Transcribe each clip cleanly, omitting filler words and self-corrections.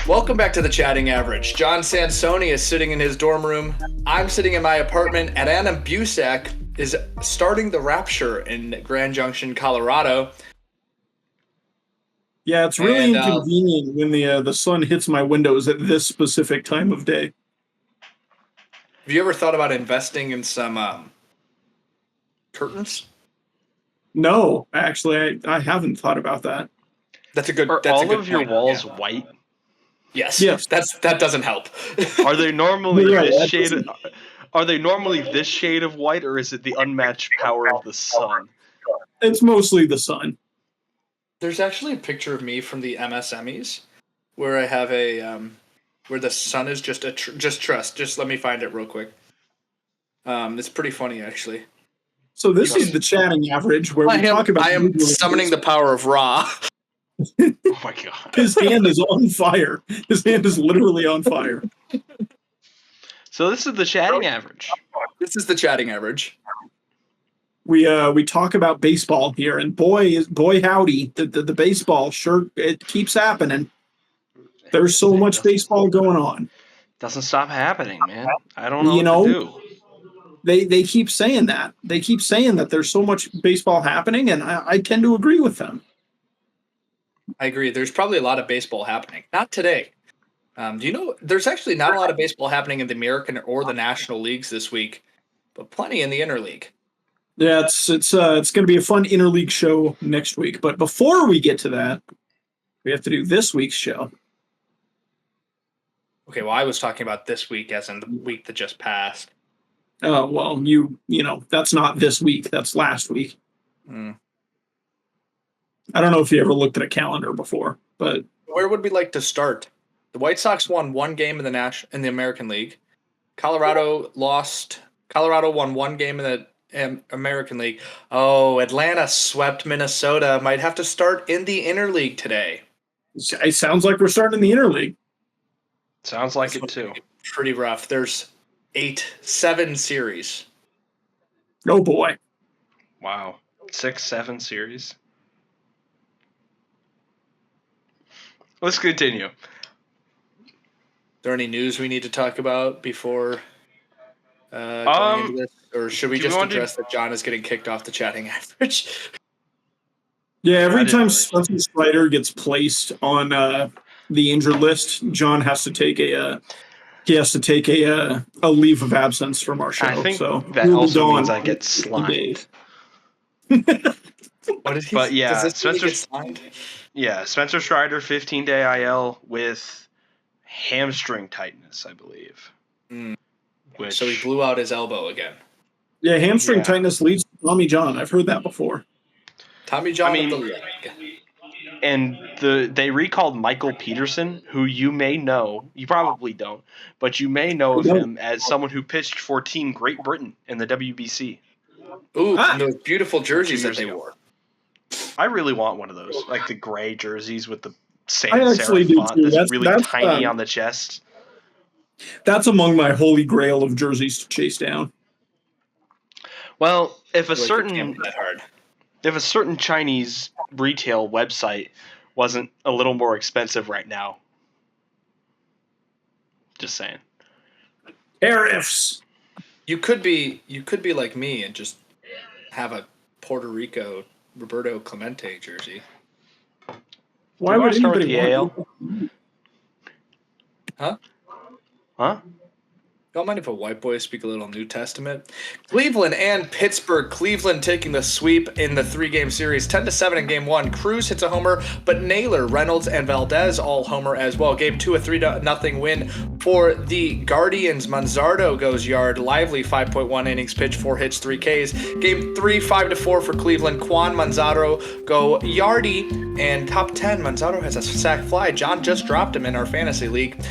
Welcome back to the Chatting Average. John Sansoni is sitting in his dorm room. I'm sitting in my apartment, and Adam Busak is starting the Rapture in Grand Junction, Colorado. Yeah, it's really inconvenient when the sun hits my windows at this specific time of day. Have you ever thought about investing in some curtains? No, actually, I haven't thought about that. That's a good. Are that's all a good of your point. walls Yeah. white? Yes. Yes. That doesn't help. Are they normally You're right, this that shade? doesn't- Are they normally this shade of white, or is it the unmatched power of the sun? It's mostly the sun. There's actually a picture of me from the MSMEs where I have a where the sun is just just trust. Just let me find it real quick. It's pretty funny actually. So this is the Chatting Average where we talk about. I am summoning the power of Ra. Oh my god! His hand is on fire. His hand is literally on fire. So this is the Chatting Average. This is the Chatting Average. We talk about baseball here, and boy howdy, the baseball sure it keeps happening. There's so much baseball going on. Doesn't stop happening, man. I don't know You what know, to do. They keep saying that. They keep saying that there's so much baseball happening, and I tend to agree with them. I agree. There's probably a lot of baseball happening. Not today. Do you know there's actually not a lot of baseball happening in the American or the National Leagues this week, but plenty in the Interleague. Yeah, it's going to be a fun interleague show next week. But before we get to that, we have to do this week's show. Okay, well, I was talking about this week as in the week that just passed. Oh, well, you know, that's not this week. That's last week. Mm. I don't know if you ever looked at a calendar before, but Where would we like to start? The White Sox won one game in the American League. Colorado lost. Colorado won one game in the American League. Oh, Atlanta swept Minnesota. Might have to start in the Interleague today. it sounds like we're starting the interleague. Sounds like it too. Pretty rough. There's 7 series. Oh boy. Wow, 6-7 series. Let's continue. Is there any news we need to talk about before going into this? Or should we do we just want to- address that John is getting kicked off the Chatting Average? Yeah, I every didn't time really- Spencer Strider gets placed on the injured list, John has to take a leave of absence from our show. I think so that we'll be also gone means I for get 50 slimed. days. What did he But yeah, does this mean he Spencer's- gets signed? Yeah, Spencer Strider, 15-day IL with hamstring tightness, I believe. Mm. Which, So he blew out his elbow again. Yeah, hamstring Yeah. tightness leads to Tommy John. I've heard that before. Tommy John I mean- of the leg. and they recalled Michael Peterson, who you may know, you probably don't, but you may know of him as someone who pitched for Team Great Britain in the WBC. Ooh, Ah. and those beautiful jerseys that years they ago. wore. I really want one of those, like the gray jerseys with the sans I actually serif do font too. that's That's- really that's, tiny on the chest. That's among my holy grail of jerseys to chase down. Well, if a Like, it certain can't be that hard. if a certain Chinese retail website wasn't a little more expensive right now, just saying. Tariffs. You could be like me and just have a Puerto Rico Roberto Clemente jersey. Why you would wanna start with anybody the want Huh? Huh? Don't mind if a white boy speak a little New Testament. Cleveland and Pittsburgh. Cleveland taking the sweep in the 3-game series, 10-7 in Game 1. Cruz hits a homer, but Naylor, Reynolds, and Valdez all homer as well. Game 2, a 3-0 win for the Guardians. Manzardo goes yard. Lively 5.1 innings pitched, 4 hits, 3 Ks. Game 3, 5-4 for Cleveland. Quan Manzardo go yardy. And top 10, Manzardo has a sac fly. John just dropped him in our fantasy league.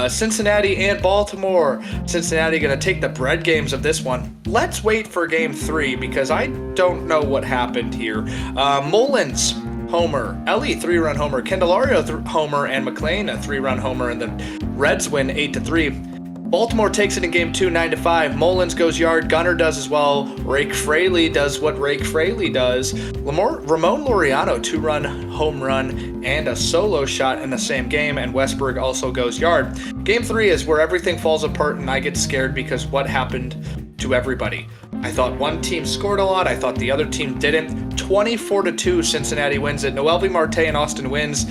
Cincinnati and Baltimore. Cincinnati going to take the bread games of this one. Let's wait for Game 3 because I don't know what happened here. Mullins, homer. Ellie, 3-run homer. Candelario, homer. And McLean, a 3-run homer. And the Reds win 8-3. Baltimore takes it in game 2, 9-5. Mullins goes yard. Gunner does as well. Rake Fraley does what Rake Fraley does. Ramon Laureano, 2-run home run and a solo shot in the same game, and Westberg also goes yard. Game 3 is where everything falls apart and I get scared because what happened to everybody. I thought one team scored a lot. I thought the other team didn't. 24-2, Cincinnati wins it. Noelvi Marte and Austin Wins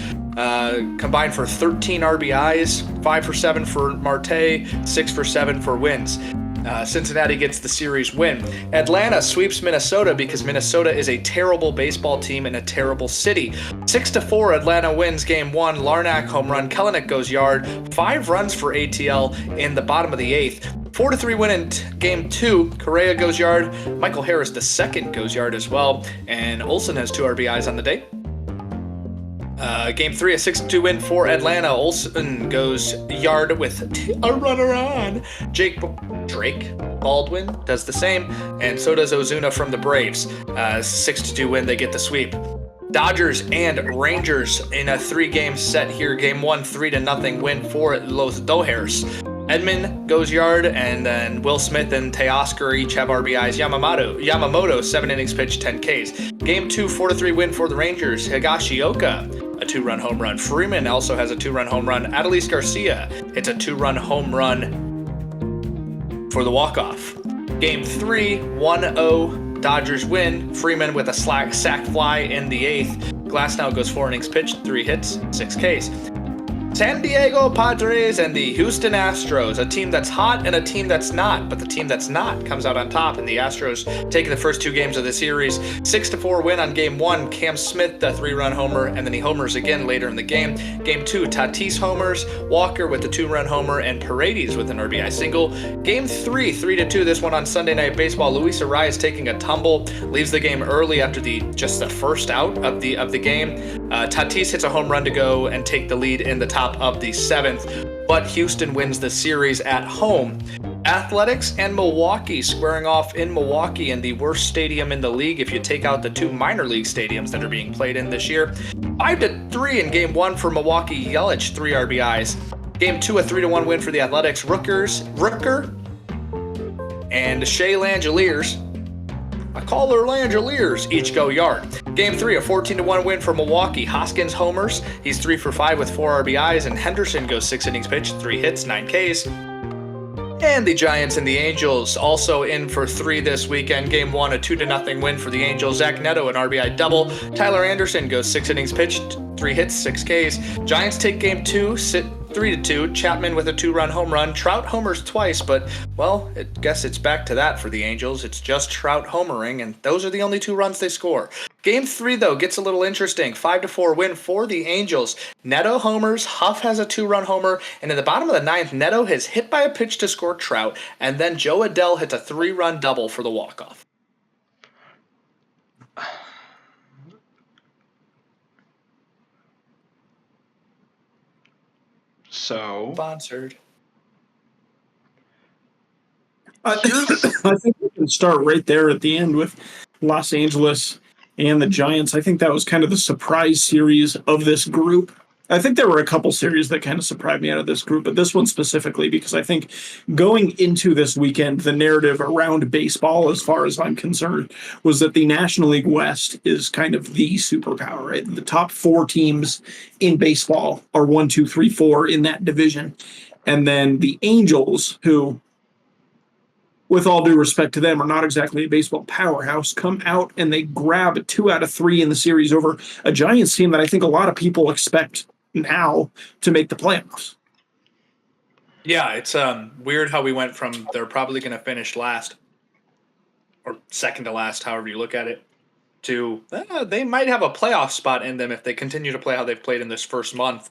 combined for 13 RBIs, 5 for 7 for Marte, 6 for 7 for Wins. Cincinnati gets the series win. Atlanta sweeps Minnesota because Minnesota is a terrible baseball team in a terrible city. 6-4, Atlanta wins game 1. Larnack home run. Kellenic goes yard. 5 runs for ATL in the bottom of the 8th. 4-3 win in game 2. Correa goes yard. Michael Harris II goes yard as well. And Olsen has 2 RBIs on the day. Game 3, a 6-2 win for Atlanta. Olsen goes yard with a runner on. Drake Baldwin does the same, and so does Ozuna from the Braves. 6-2 win, they get the sweep. Dodgers and Rangers in a 3-game set here. Game 1, 3-0 win for Los Dodgers. Edmund goes yard, and then Will Smith and Teoscar each have RBIs. Yamamoto 7 innings pitched, 10 Ks. Game 2, 4-3 win for the Rangers. Higashioka, a 2-run home run. Freeman also has a 2-run home run. Adolis Garcia hits a 2-run home run for the walk-off. Game 3, 1-0 Dodgers win. Freeman with a sac fly in the 8th. Glasnow goes 4 innings pitched, 3 hits, 6 Ks. San Diego Padres and the Houston Astros, a team that's hot and a team that's not, but the team that's not comes out on top, and the Astros taking the first 2 games of the series. 6-4 win on game 1. Cam Smith, the 3-run homer, and then he homers again later in the game. Game 2, Tatis homers, Walker with the 2-run homer, and Paredes with an RBI single. Game 3, 3-2, this one on Sunday Night Baseball. Luis Arraez taking a tumble, leaves the game early after just the first out of the game. Tatis hits a home run to go and take the lead in the top of the 7th, but Houston wins the series at home. Athletics and Milwaukee squaring off in Milwaukee in the worst stadium in the league if you take out the 2 minor league stadiums that are being played in this year. 5-3 in game 1 for Milwaukee. Yelich 3 RBIs. Game 2, a 3-1 win for the Athletics. Rooker and Shea Langeliers, I call her Langeliers, each go yard. Game 3, a 14-1 win for Milwaukee. Hoskins homers. He's 3 for 5 with 4 RBIs, and Henderson goes 6 innings pitched, 3 hits, 9 Ks. And the Giants and the Angels also in for 3 this weekend. Game 1, a 2-0 win for the Angels. Zach Neto, an RBI double. Tyler Anderson goes 6 innings pitched, 3 hits, 6 Ks. Giants take game 2, sit 3-2. Chapman with a 2-run home run. Trout homers twice, but, well, I guess it's back to that for the Angels. It's just Trout homering, and those are the only 2 runs they score. Game 3, though, gets a little interesting. 5-4 win for the Angels. Neto homers. Huff has a 2-run homer, and in the bottom of the 9th, Neto is hit by a pitch to score Trout, and then Joe Adell hits a 3-run double for the walk-off. So Sponsored. I think we can start right there at the end with Los Angeles and the Giants. I think that was kind of the surprise series of this group. I think there were a couple series that kind of surprised me out of this group, but this one specifically because I think going into this weekend, the narrative around baseball, as far as I'm concerned, was that the National League West is kind of the superpower, right? The top 4 teams in baseball are 1, 2, 3, 4 in that division. And then the Angels, who, with all due respect to them, are not exactly a baseball powerhouse, come out and they grab 2 out of 3 in the series over a Giants team that I think a lot of people expect now to make the playoffs. Yeah, it's weird how we went from they're probably going to finish last or second to last, however you look at it, to they might have a playoff spot in them if they continue to play how they've played in this first month.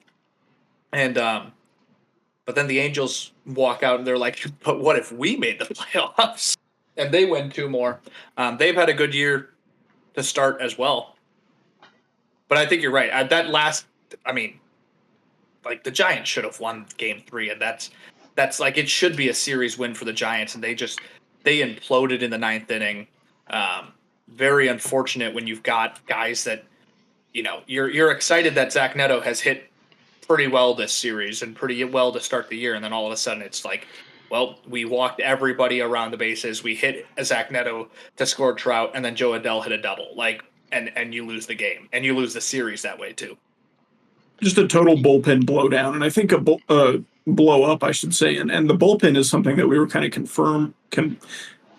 And but then the Angels walk out and they're like, but what if we made the playoffs? And they win 2 more. They've had a good year to start as well. But I think you're right. Like the Giants should have won game 3, and that's like it should be a series win for the Giants, and they imploded in the 9th inning. Very unfortunate when you've got guys that, you know, you're excited that Zach Neto has hit pretty well this series and pretty well to start the year, and then all of a sudden it's like well, we walked everybody around the bases. We hit Zach Neto to score Trout, and then Joe Adell hit a double. Like, and you lose the game, and you lose the series that way too. Just a total bullpen blowdown, and I think a blow up, I should say. And the bullpen is something that we were kind of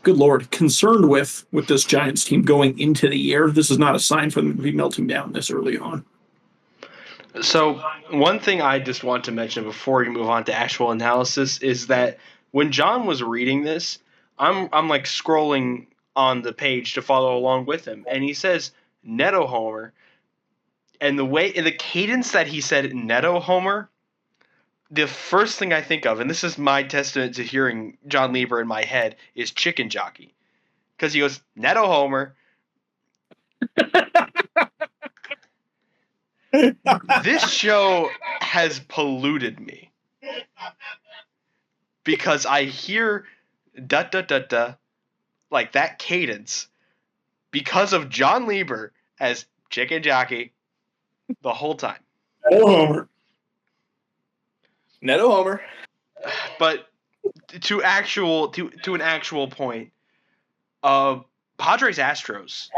good Lord, concerned with this Giants team going into the year. This is not a sign for them to be melting down this early on. So one thing I just want to mention before we move on to actual analysis is that when John was reading this, I'm like scrolling on the page to follow along with him, and he says Neto homer, and the cadence that he said Neto homer, the first thing I think of, and this is my testament to hearing John Lieber in my head, is Chicken Jockey, because he goes Neto homer. This show has polluted me because I hear da da da da like that cadence because of John Lieber as Chicken Jockey the whole time. Neto homer. Neto homer. But to an actual point, Padres Astros.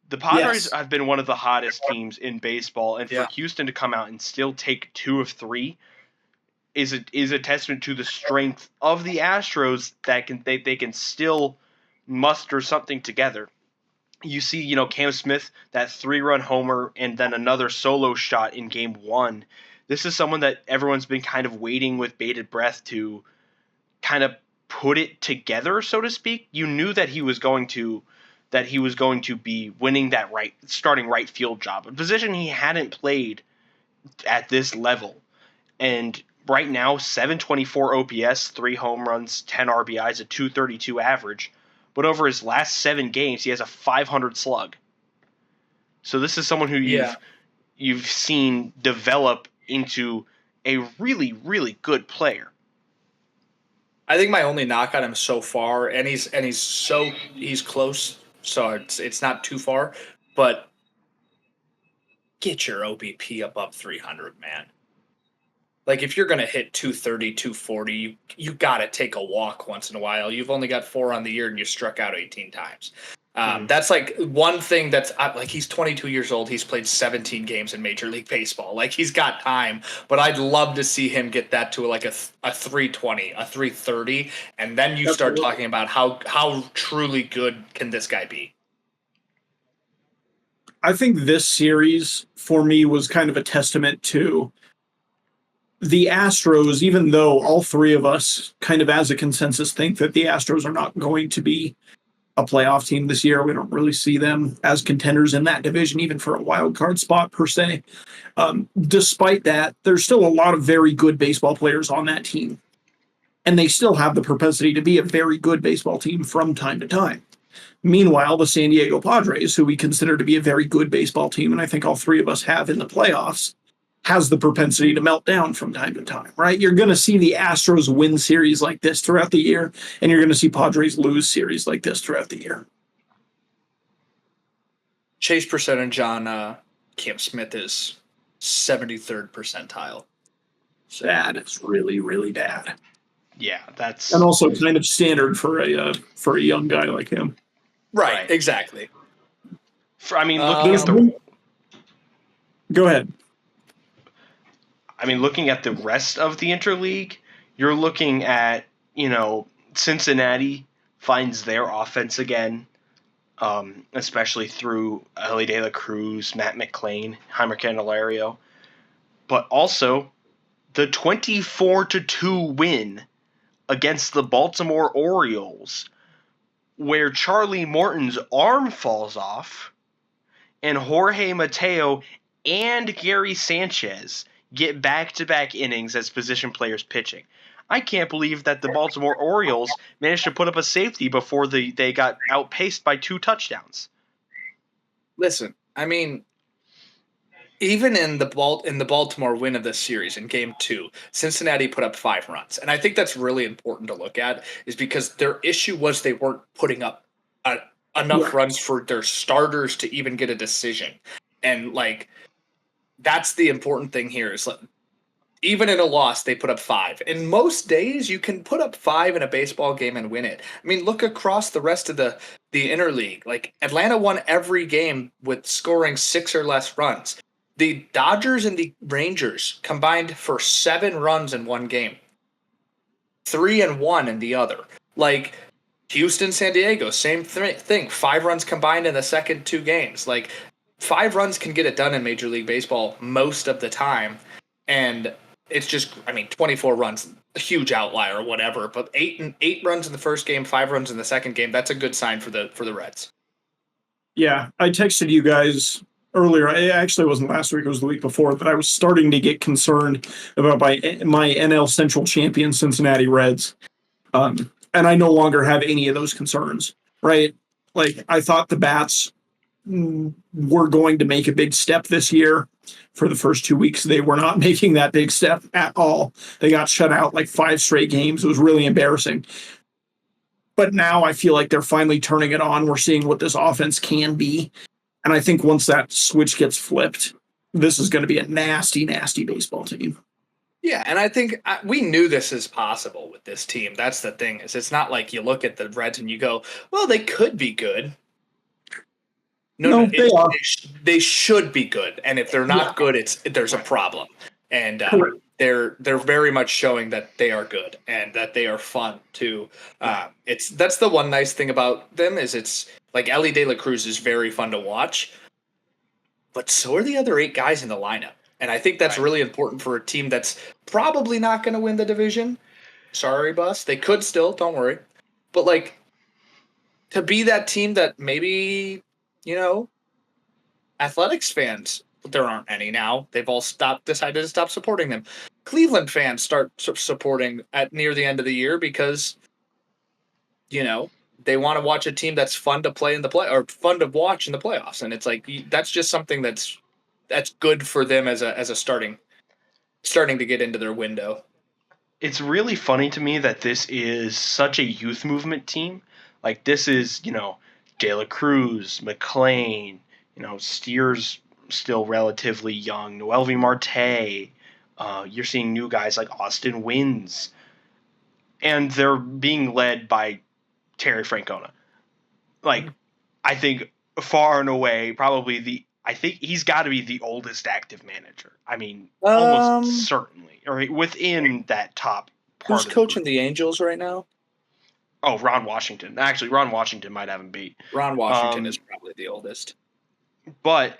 The Padres have been one of the hottest teams in baseball, and for Houston to come out and still take 2 of 3 is a testament to the strength of the Astros that they can still muster something together. You see, Cam Smith, that 3-run homer and then another solo shot in Game 1. This is someone that everyone's been kind of waiting with bated breath to kind of put it together, so to speak. You knew that he was going to be winning that starting right field job, a position he hadn't played at this level. And right now, 724 OPS, 3 home runs, 10 RBIs, a 232 average. But over his last 7 games, he has a 500 slug. So this is someone who you've seen develop into a really, really good player. I think my only knock on him so far, and he's close, so it's not too far, but get your OBP above 300, man. Like, if you're going to hit 230, 240, you got to take a walk once in a while. You've only got 4 on the year, and you struck out 18 times. That's like one thing that's like, he's 22 years old. He's played 17 games in Major League Baseball. Like, he's got time, but I'd love to see him get that to like a 320, a 330, and then you start talking about how truly good can this guy be. I think this series for me was kind of a testament to the Astros, even though all 3 of us kind of as a consensus think that the Astros are not going to be a playoff team this year. We don't really see them as contenders in that division, even for a wild card spot per se. Despite that, there's still a lot of very good baseball players on that team. And they still have the propensity to be a very good baseball team from time to time. Meanwhile, the San Diego Padres, who we consider to be a very good baseball team, and I think all 3 of us have in the playoffs, has the propensity to melt down from time to time, right? You're going to see the Astros win series like this throughout the year, and you're going to see Padres lose series like this throughout the year. Chase percentage on Cam Smith is 73rd percentile. Sad. It's really, really bad. Yeah, that's... And also kind of standard for a young guy like him. Right. Exactly. Looking at the... Go ahead. Looking at the rest of the interleague, you're looking at, Cincinnati finds their offense again, especially through Ellie De La Cruz, Matt McClain, Heimer Candelario. But also, the 24-2 win against the Baltimore Orioles, where Charlie Morton's arm falls off, and Jorge Mateo and Gary Sanchez get back-to-back innings as position players pitching. I can't believe that the Baltimore Orioles managed to put up a safety before they got outpaced by 2 touchdowns. Listen, even in the Baltimore win of this series in Game 2, Cincinnati put up 5 runs. And I think that's really important to look at, is because their issue was they weren't putting up enough runs for their starters to even get a decision. And, that's the important thing here is even in a loss, they put up 5. And most days, you can put up 5 in a baseball game and win it. I mean, look across the rest of the interleague. Like, Atlanta won every game with scoring 6 or less runs. The Dodgers and the Rangers combined for 7 runs in one game, 3 and 1 in the other. Like, Houston, San Diego, same thing. 5 runs combined in the second 2 games. Like, 5 runs can get it done in Major League Baseball most of the time. And it's just, 24 runs, a huge outlier or whatever. But 8 runs in the first game, 5 runs in the second game. That's a good sign for the Reds. Yeah, I texted you guys earlier. It actually wasn't last week; it was the week before. That I was starting to get concerned about my NL Central champion Cincinnati Reds, and I no longer have any of those concerns. Right? Like, I thought the Bats were going to make a big step this year. For the first 2 weeks, they were not making that big step at all. They got shut out like 5 straight games. It was really embarrassing. But now I feel like they're finally turning it on. We're seeing what this offense can be. And I think once that switch gets flipped, this is going to be a nasty, nasty baseball team. Yeah, and I think we knew this is possible with this team. That's the thing, is it's not like you look at the Reds and you go, well, they could be good. No, they are. They should be good, and if they're not good, there's a problem. And they're very much showing that they are good and that they are fun too. That's the one nice thing about them, is it's like Ellie De La Cruz is very fun to watch, but so are the other 8 guys in the lineup, and I think that's really important for a team that's probably not going to win the division. Sorry, Bus. They could still, don't worry, but like, to be that team that maybe, Athletics fans, there aren't any now. They've all decided to stop supporting them. Cleveland fans start supporting at near the end of the year because, they want to watch a team that's fun to play in the or fun to watch in the playoffs. And it's like, that's just something that's good for them as a starting to get into their window. It's really funny to me that this is such a youth movement team. Like, this is, De La Cruz, McClain, Steer's still relatively young, Noelvi Marte. You're seeing new guys like Austin Wynns. And they're being led by Terry Francona. Like, I think far and away, probably I think he's got to be the oldest active manager. I mean, almost certainly. Or within that top part. Who's coaching the Angels right now? Oh, Ron Washington. Actually, Ron Washington might have him beat. Ron Washington is probably the oldest. But,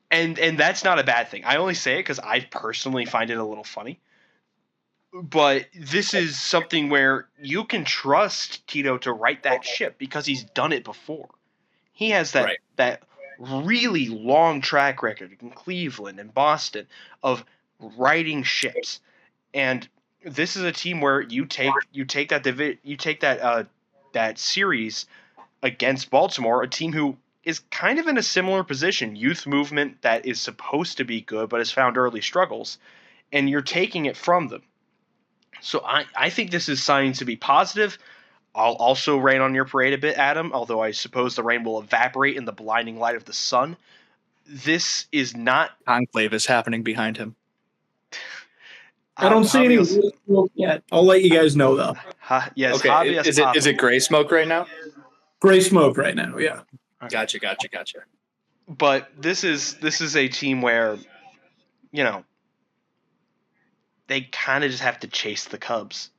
and that's not a bad thing. I only say it because I personally find it a little funny. But this is something where you can trust Tito to right that ship because he's done it before. He has that really long track record in Cleveland and Boston of righting ships. And this is a team where you take that series against Baltimore, a team who is kind of in a similar position, youth movement that is supposed to be good but has found early struggles, and you're taking it from them. So I think this is signing to be positive. I'll also rain on your parade a bit, Adam, although I suppose the rain will evaporate in the blinding light of the sun. This is not... Conclave is happening behind him. I don't see any smoke yet. I'll let you guys know, though. Yes. Okay. Is it gray smoke right now? Gray smoke right now, yeah. Gotcha. But this is a team where, they kind of just have to chase the Cubs.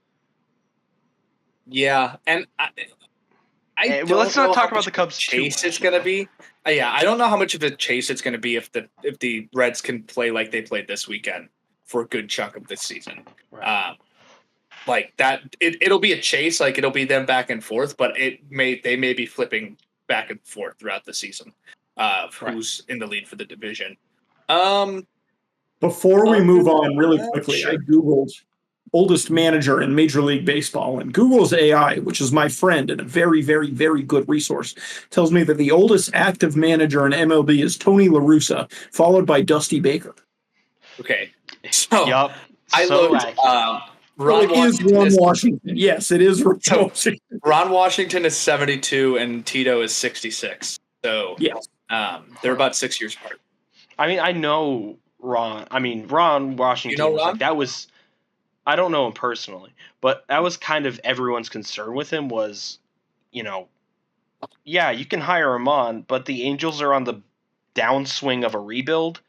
Yeah, and let's not talk about the Cubs chase it's going to be. Yeah, I don't know how much of a chase it's going to be if the Reds can play like they played this weekend for a good chunk of this season. Right. Like that, it'll be a chase. Like, it'll be them back and forth, but they may be flipping back and forth throughout the season. Who's in the lead for the division? Before we move on really quickly, I Googled oldest manager in Major League Baseball, and Google's AI, which is my friend and a very, very, very good resource, tells me that the oldest active manager in MLB is Tony La Russa, followed by Dusty Baker. Okay. So, yep. I looked. Ron Washington. Yes, it is Ron Washington. Ron Washington is 72 and Tito is 66. So, yes. They're about 6 years apart. I mean, I know Ron Washington You know was Ron? like, that was, I don't know him personally, but that was kind of everyone's concern with him was, yeah, you can hire him on, but the Angels are on the downswing of a rebuild.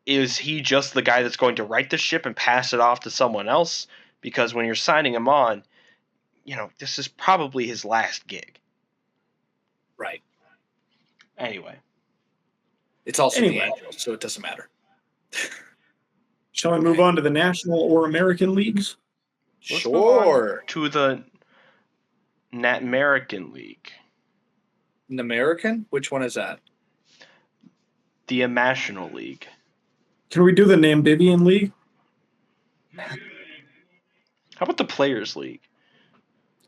Is he just the guy that's going to right the ship and pass it off to someone else? Because when you're signing him on, this is probably his last gig. Right. Anyway. It's also the Angels, so it doesn't matter. Shall I move on to the National or American leagues? Let's move on to the American League. An American? Which one is that? The National League. Can we do the Nambibian League? How about the Players League?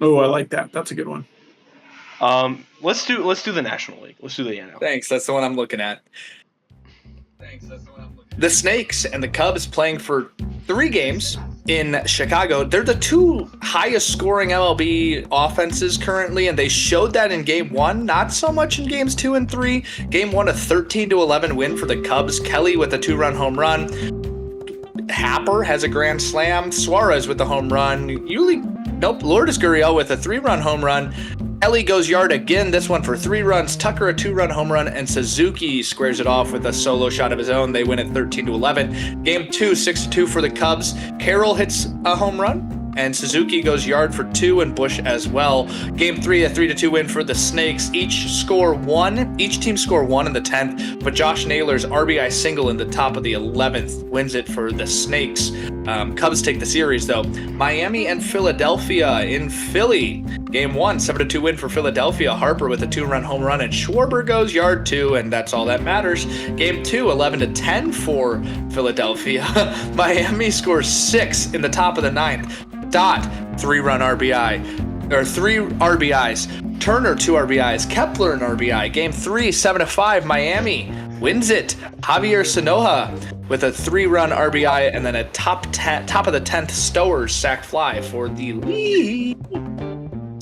Oh, I like that. That's a good one. Let's do the National League. Let's do the NL. Thanks. That's the one I'm looking at. The Snakes and the Cubs playing for 3 games in Chicago. They're the 2 highest scoring MLB offenses currently, and they showed that in Game 1. Not so much in Games 2 and 3. Game 1, a 13-11 win for the Cubs. Kelly with a 2-run home run. Happer has a grand slam. Suarez with the home run. Lourdes Gurriel with a 3-run home run. Ellie goes yard again, this one for 3 runs. Tucker a 2-run home run, and Suzuki squares it off with a solo shot of his own. They win at 13-11. Game 2, 6-2 for the Cubs. Carroll hits a home run, and Suzuki goes yard for 2, and Bush as well. Game 3, a 3-2 win for the Snakes. Each team score 1 in the 10th, but Josh Naylor's RBI single in the top of the 11th wins it for the Snakes. Cubs take the series, though. Miami and Philadelphia in Philly. Game 1, 7-2 win for Philadelphia. Harper with a 2-run home run, and Schwarber goes yard 2, and that's all that matters. Game 2, 11-10 for Philadelphia. Miami scores 6 in the top of the 9th. Dot, 3-run RBI, or 3 RBIs. Turner, 2 RBIs. Kepler, an RBI. Game 3, 7-5. Miami wins it. Javier Sanoja with a 3-run RBI, and then a top of the 10th Stowers sac fly for the lead.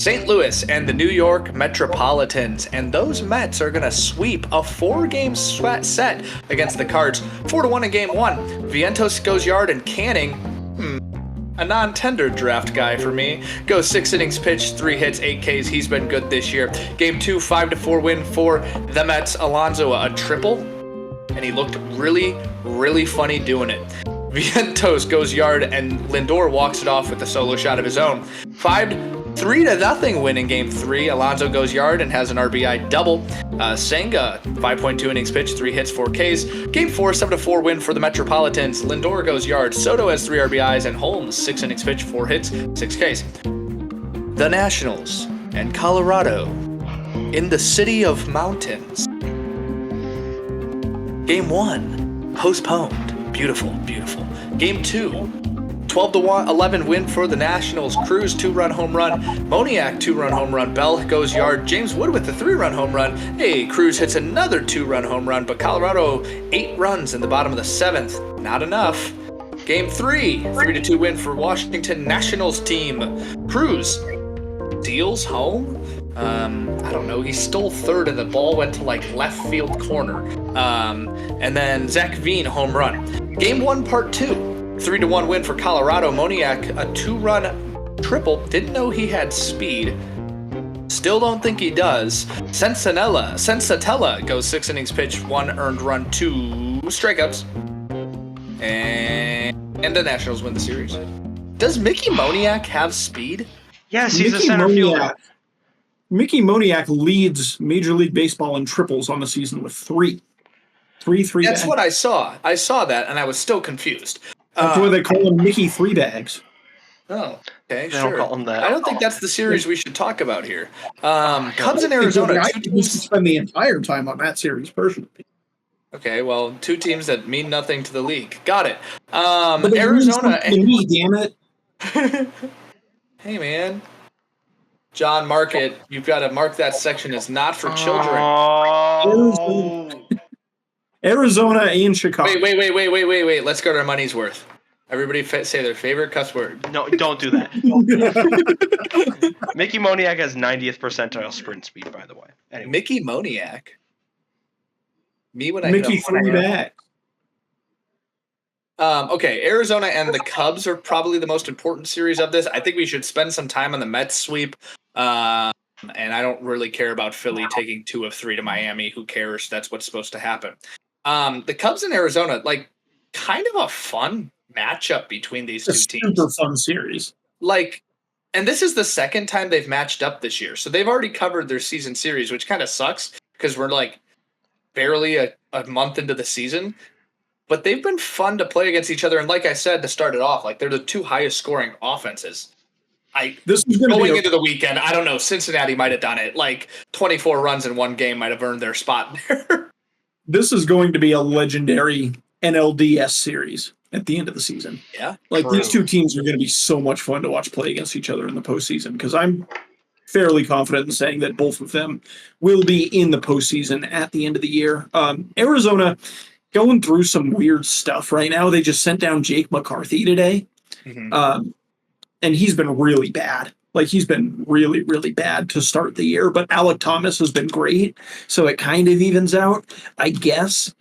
St. Louis and the New York Metropolitans, and those Mets are going to sweep a 4-game set against the Cards. 4-1 in Game 1. Vientos goes yard, and Canning, a non-tender draft guy for me, goes 6 innings pitched, 3 hits, 8 Ks. He's been good this year. Game 2, 5-4 win for the Mets. Alonso a triple, and he looked really, really funny doing it. Vientos goes yard, and Lindor walks it off with a solo shot of his own. 3-0 win in Game 3. Alonso goes yard and has an RBI double. Senga, 5.2 innings pitched, 3 hits, 4 Ks. Game 4, 7-4 win for the Metropolitans. Lindor goes yard. Soto has 3 RBIs, and Holmes, 6 innings pitched, 4 hits, 6 Ks. The Nationals and Colorado in the City of Mountains. Game 1, postponed. Beautiful, beautiful. Game 2, 12-11 win for the Nationals. Cruz, 2-run home run. Moniak, 2-run home run. Bell goes yard. James Wood with a 3-run home run. Hey, Cruz hits another 2-run home run, but Colorado 8 runs in the bottom of the 7th. Not enough. Game 3, 3-2 win for Washington Nationals team. Cruz steals home. I don't know. He stole third, and the ball went to left field corner. And then Zach Veen home run. Game 1, part 2. 3-1 win for Colorado. Moniak, a 2-run triple. Didn't know he had speed. Still don't think he does. Sensatella goes 6 innings pitched, 1 earned run, 2 strikeouts. And the Nationals win the series. Does Mickey Moniak have speed? Yes, he's a center fielder. Mickey Moniak leads Major League Baseball in triples on the season with 3. Three That's bags. what I saw. I saw that, and I was still confused. That's why they call him Mickey 3 bags. Oh, okay, They sure. don't call him that. I don't think that's the series we should talk about here. Cubs in Arizona. I could spend the entire time on that series, personally. Okay, well, 2 teams that mean nothing to the league. Got it. But Arizona. Me, damn it. Hey, man. John, mark it. You've got to mark that section as not for children. Oh. Arizona and Chicago. Wait. Let's go to our money's worth. Everybody say their favorite cuss word. No, don't do that. Mickey Moniak has 90th percentile sprint speed, by the way. Anyway. Mickey Moniak. Me when I Mickey hit 3 bags. Okay, Arizona and the Cubs are probably the most important series of this. I think we should spend some time on the Mets sweep. And I don't really care about Philly taking 2 of 3 to Miami. Who cares? That's what's supposed to happen. The Cubs and Arizona, like, kind of a fun matchup between these two teams. Super fun series. Like, and this is the second time they've matched up this year. So they've already covered their season series, which kind of sucks because we're like barely a month into the season. But they've been fun to play against each other. And like I said, to start it off, like they're the 2 highest scoring offenses. This is going into the weekend, I don't know. Cincinnati might have done it. Like 24 runs in one game might have earned their spot there. This is going to be a legendary NLDS series at the end of the season. Yeah. Like these two teams are going to be so much fun to watch play against each other in the postseason because I'm fairly confident in saying that both of them will be in the postseason at the end of the year. Arizona going through some weird stuff right now. They just sent down Jake McCarthy today. Mm-hmm. And he's been really bad. Like, he's been really, really bad to start the year. But Alec Thomas has been great. So it kind of evens out, I guess.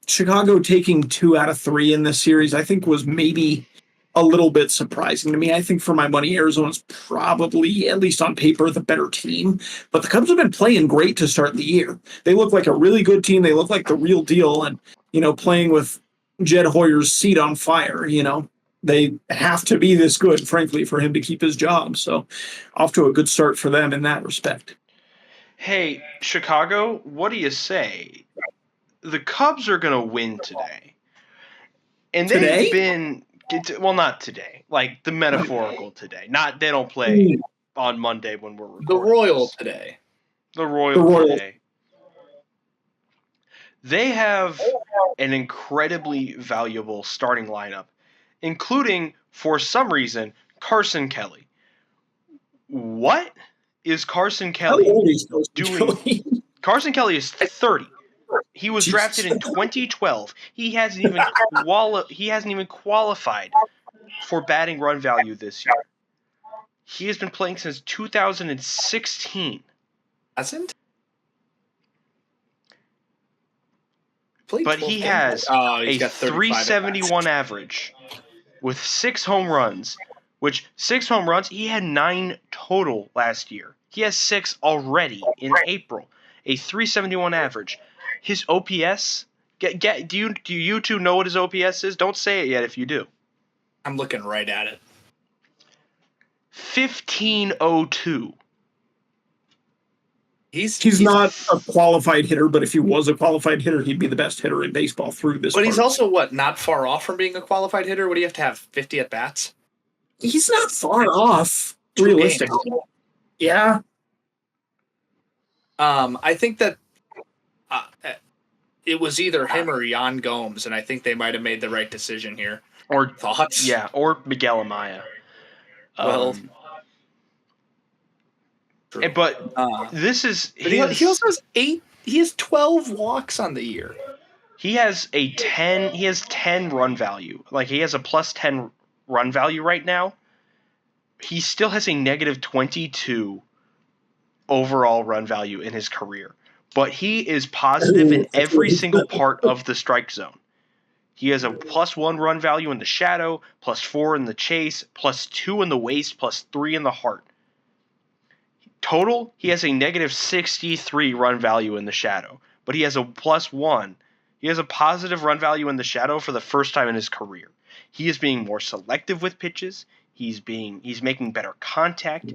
Chicago taking 2 out of 3 in this series, I think, was maybe a little bit surprising to me. I think for my money, Arizona's probably, at least on paper, the better team. But the Cubs have been playing great to start the year. They look like a really good team. They look like the real deal. And, playing with Jed Hoyer's seat on fire, they have to be this good, frankly, for him to keep his job. So off to a good start for them in that respect. Hey, Chicago, what do you say? The Cubs are going to win today. And they've been... Well, not today. Like, the metaphorical today. They don't play on Monday when we're recording. The Royal today. The Royal today. They have an incredibly valuable starting lineup, including, for some reason, Carson Kelly. What is Carson Kelly doing? Carson Kelly is 30. He was drafted in 2012. He hasn't even qualified for batting run value this year. He has been playing since 2016. Hasn't? But he has a 371 average with 6 home runs, which 6 home runs, he had 9 total last year. He has 6 already in April, a 371 average. His OPS, do you two know what his OPS is? Don't say it yet if you do. I'm looking right at it. 1502. He's not a qualified hitter, but if he was a qualified hitter, he'd be the best hitter in baseball through this. But he's also not far off from being a qualified hitter. What do you have to have? 50 at bats? He's not far off, realistically. Yeah. I think that it was either him or Yan Gomes, and I think they might have made the right decision here. Or thoughts? Yeah, or Miguel Amaya. Well. But this is he also has 8. He has 12 walks on the year. He has 10 run value. Like, he has a plus 10 run value right now. He still has a negative 22 overall run value in his career. But he is positive in every single part of the strike zone. He has a plus 1 run value in the shadow, plus 4 in the chase, plus 2 in the waist, plus 3 in the heart. Total, he has a negative 63 run value in the shadow, but he has a plus 1. He has a positive run value in the shadow for the first time in his career. He is being more selective with pitches. He's making better contact.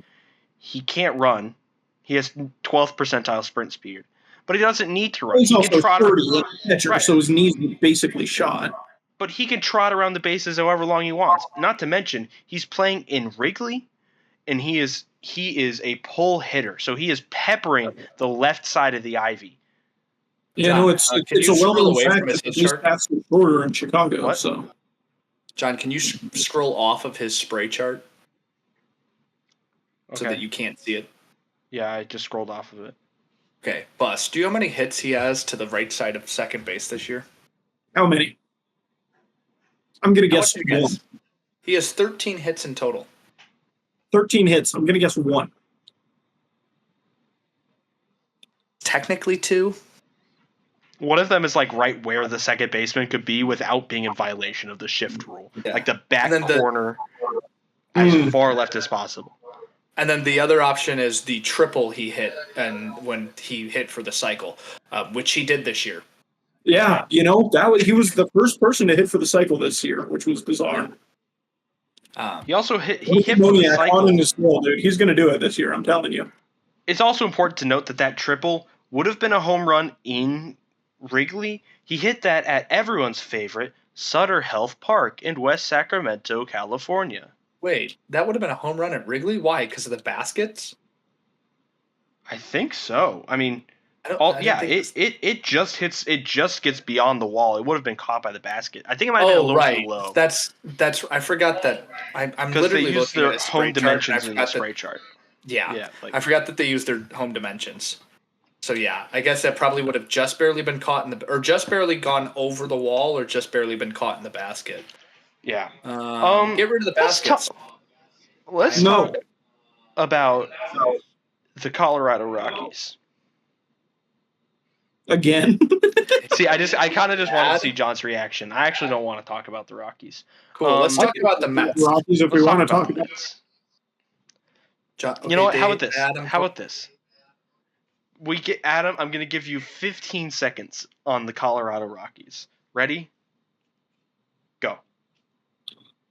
He can't run. He has 12th percentile sprint speed, but he doesn't need to run. He's also 30 pitcher, right. So his knees are basically shot. But he can trot around the bases however long he wants. Not to mention, he's playing in Wrigley, and he is a pull hitter, so he is peppering the left side of the ivy. Yeah, John, no, it's a well-known fact that these paths are shorter in Chicago. What? So, John, can you scroll off of his spray chart so that you can't see it? Yeah, I just scrolled off of it. Okay, Bus, do you know how many hits he has to the right side of second base this year? How many? I'm going to guess 1. He has 13 hits in total. 13 hits. I'm going to guess 1. Technically 2. One of them is like right where the second baseman could be without being in violation of the shift rule, like the back corner, as far left as possible. And then the other option is the triple he hit, and when he hit for the cycle, which he did this year. Yeah, he was the first person to hit for the cycle this year, which was bizarre. He also hit for the cycle. On his soul, dude. He's going to do it this year, I'm telling you. It's also important to note that triple would have been a home run in Wrigley. He hit that at everyone's favorite Sutter Health Park in West Sacramento, California. Wait, that would have been a home run at Wrigley? Why? Because of the baskets? I think so. I mean, it just hits. It just gets beyond the wall. It would have been caught by the basket. I think it might have been a little too low. That's. I forgot that. I'm literally they use looking their at home dimensions in the spray chart. Yeah. I forgot that they used their home dimensions. So yeah, I guess that probably would have just barely been caught or just barely gone over the wall, or just barely been caught in the basket. Yeah. Get rid of the baskets. Let's talk about the Colorado Rockies. Again. See, I kind of just want to see John's reaction. I actually don't want to talk about the Rockies. Cool. Let's talk about the Mets. Rockies, if we want to talk about Mets. You know what? How about this? How about this? We get Adam. I'm going to give you 15 seconds on the Colorado Rockies. Ready? Go.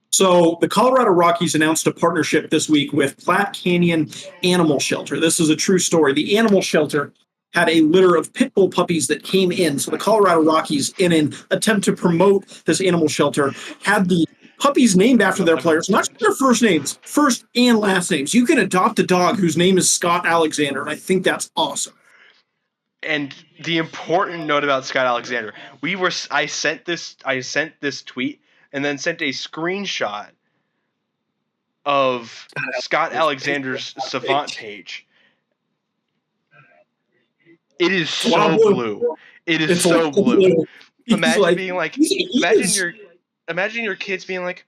So the Colorado Rockies announced a partnership this week with Platte Canyon Animal Shelter. This is a true story. The animal shelter had a litter of pit bull puppies that came in. So the Colorado Rockies, in an attempt to promote this animal shelter, had the puppies named after their players, not just their first names, first and last names. You can adopt a dog whose name is Scott Alexander, and I think that's awesome. And the important note about Scott Alexander, I sent this tweet and then sent a screenshot of Scott Alexander's Savant page. It is so blue. It is so blue. Imagine being like, imagine your kids being like,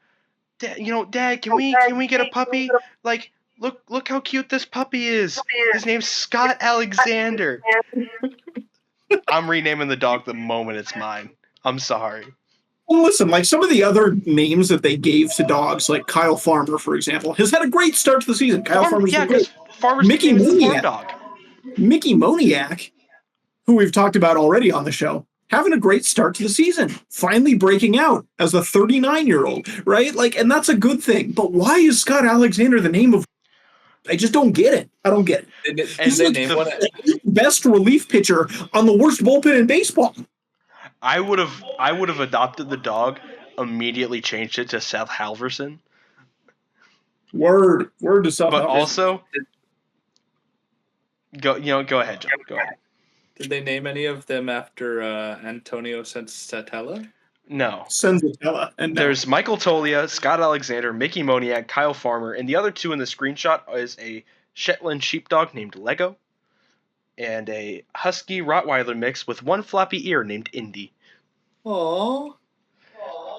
Dad, can we get a puppy? Like, look how cute this puppy is. His name's Scott Alexander. I'm renaming the dog the moment it's mine. I'm sorry. Well, listen, like some of the other names that they gave to dogs, like Kyle Farmer, for example, has had a great start to the season. Farmer's Mickey Moniak. Mickey Moniak, who we've talked about already on the show, having a great start to the season, finally breaking out as a 39-year-old, right? Like, and that's a good thing. But why is Scott Alexander the name of? I just don't get it. I don't get it. He's the best relief pitcher on the worst bullpen in baseball. I would have adopted the dog, immediately changed it to Seth Halverson. Word to Seth. But Halverson. Also, go ahead, John. Go ahead. Did they name any of them after Antonio Senzatella? No. Senzatella. And there's Michael Tolia, Scott Alexander, Mickey Moniak, Kyle Farmer, and the other two in the screenshot is a Shetland sheepdog named Lego and a Husky Rottweiler mix with one floppy ear named Indy. Aww.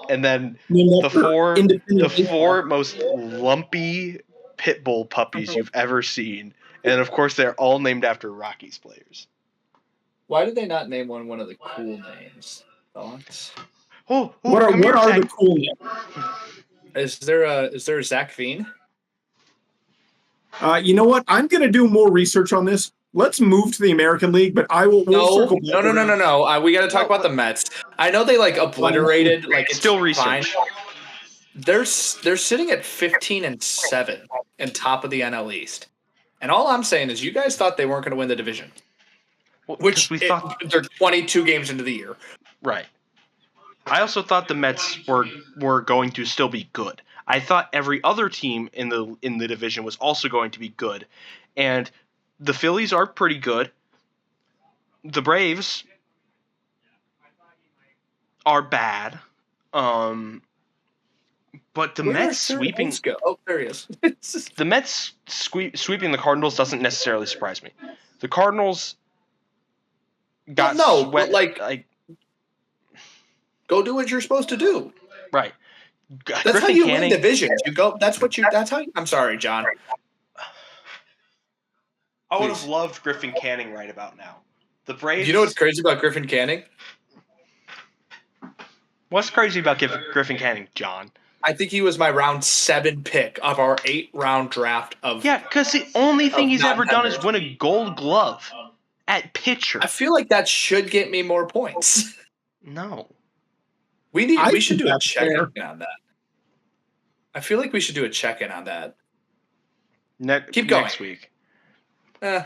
And then the four most lumpy pit bull puppies you've ever seen. And of course, they're all named after Rockies players. Why did they not name one of the cool names? Thoughts? What are the cool names? Is there a Zach Veen? You know what? I'm going to do more research on this. Let's move to the American League, but I will. No. We got to talk about the Mets. I know they obliterated. It's still research. Fine. They're sitting at 15-7 and top of the NL East, and all I'm saying is you guys thought they weren't going to win the division, which we thought they're 22 games into the year. Right. I also thought the Mets were going to still be good. I thought every other team in the division was also going to be good, and the Phillies are pretty good. The Braves are bad. But the Mets sweeping. Oh, there he is. The Mets sweeping the Cardinals doesn't necessarily surprise me. The Cardinals got go do what you're supposed to do. Right. That's Griffin how you win divisions. You go. That's how. I'm sorry, John. I would have loved Griffin Canning right about now. The Braves. You know what's crazy about Griffin Canning? What's crazy about Griffin Canning, John? I think he was my round 7 pick of our 8-round draft of. Yeah, because the only thing he's ever done is 900. win a Gold Glove at pitcher. I feel like that should get me more points. No. We should do a that's check-in fair. on that. I feel like we should do a check-in on that. Keep going. Next week. I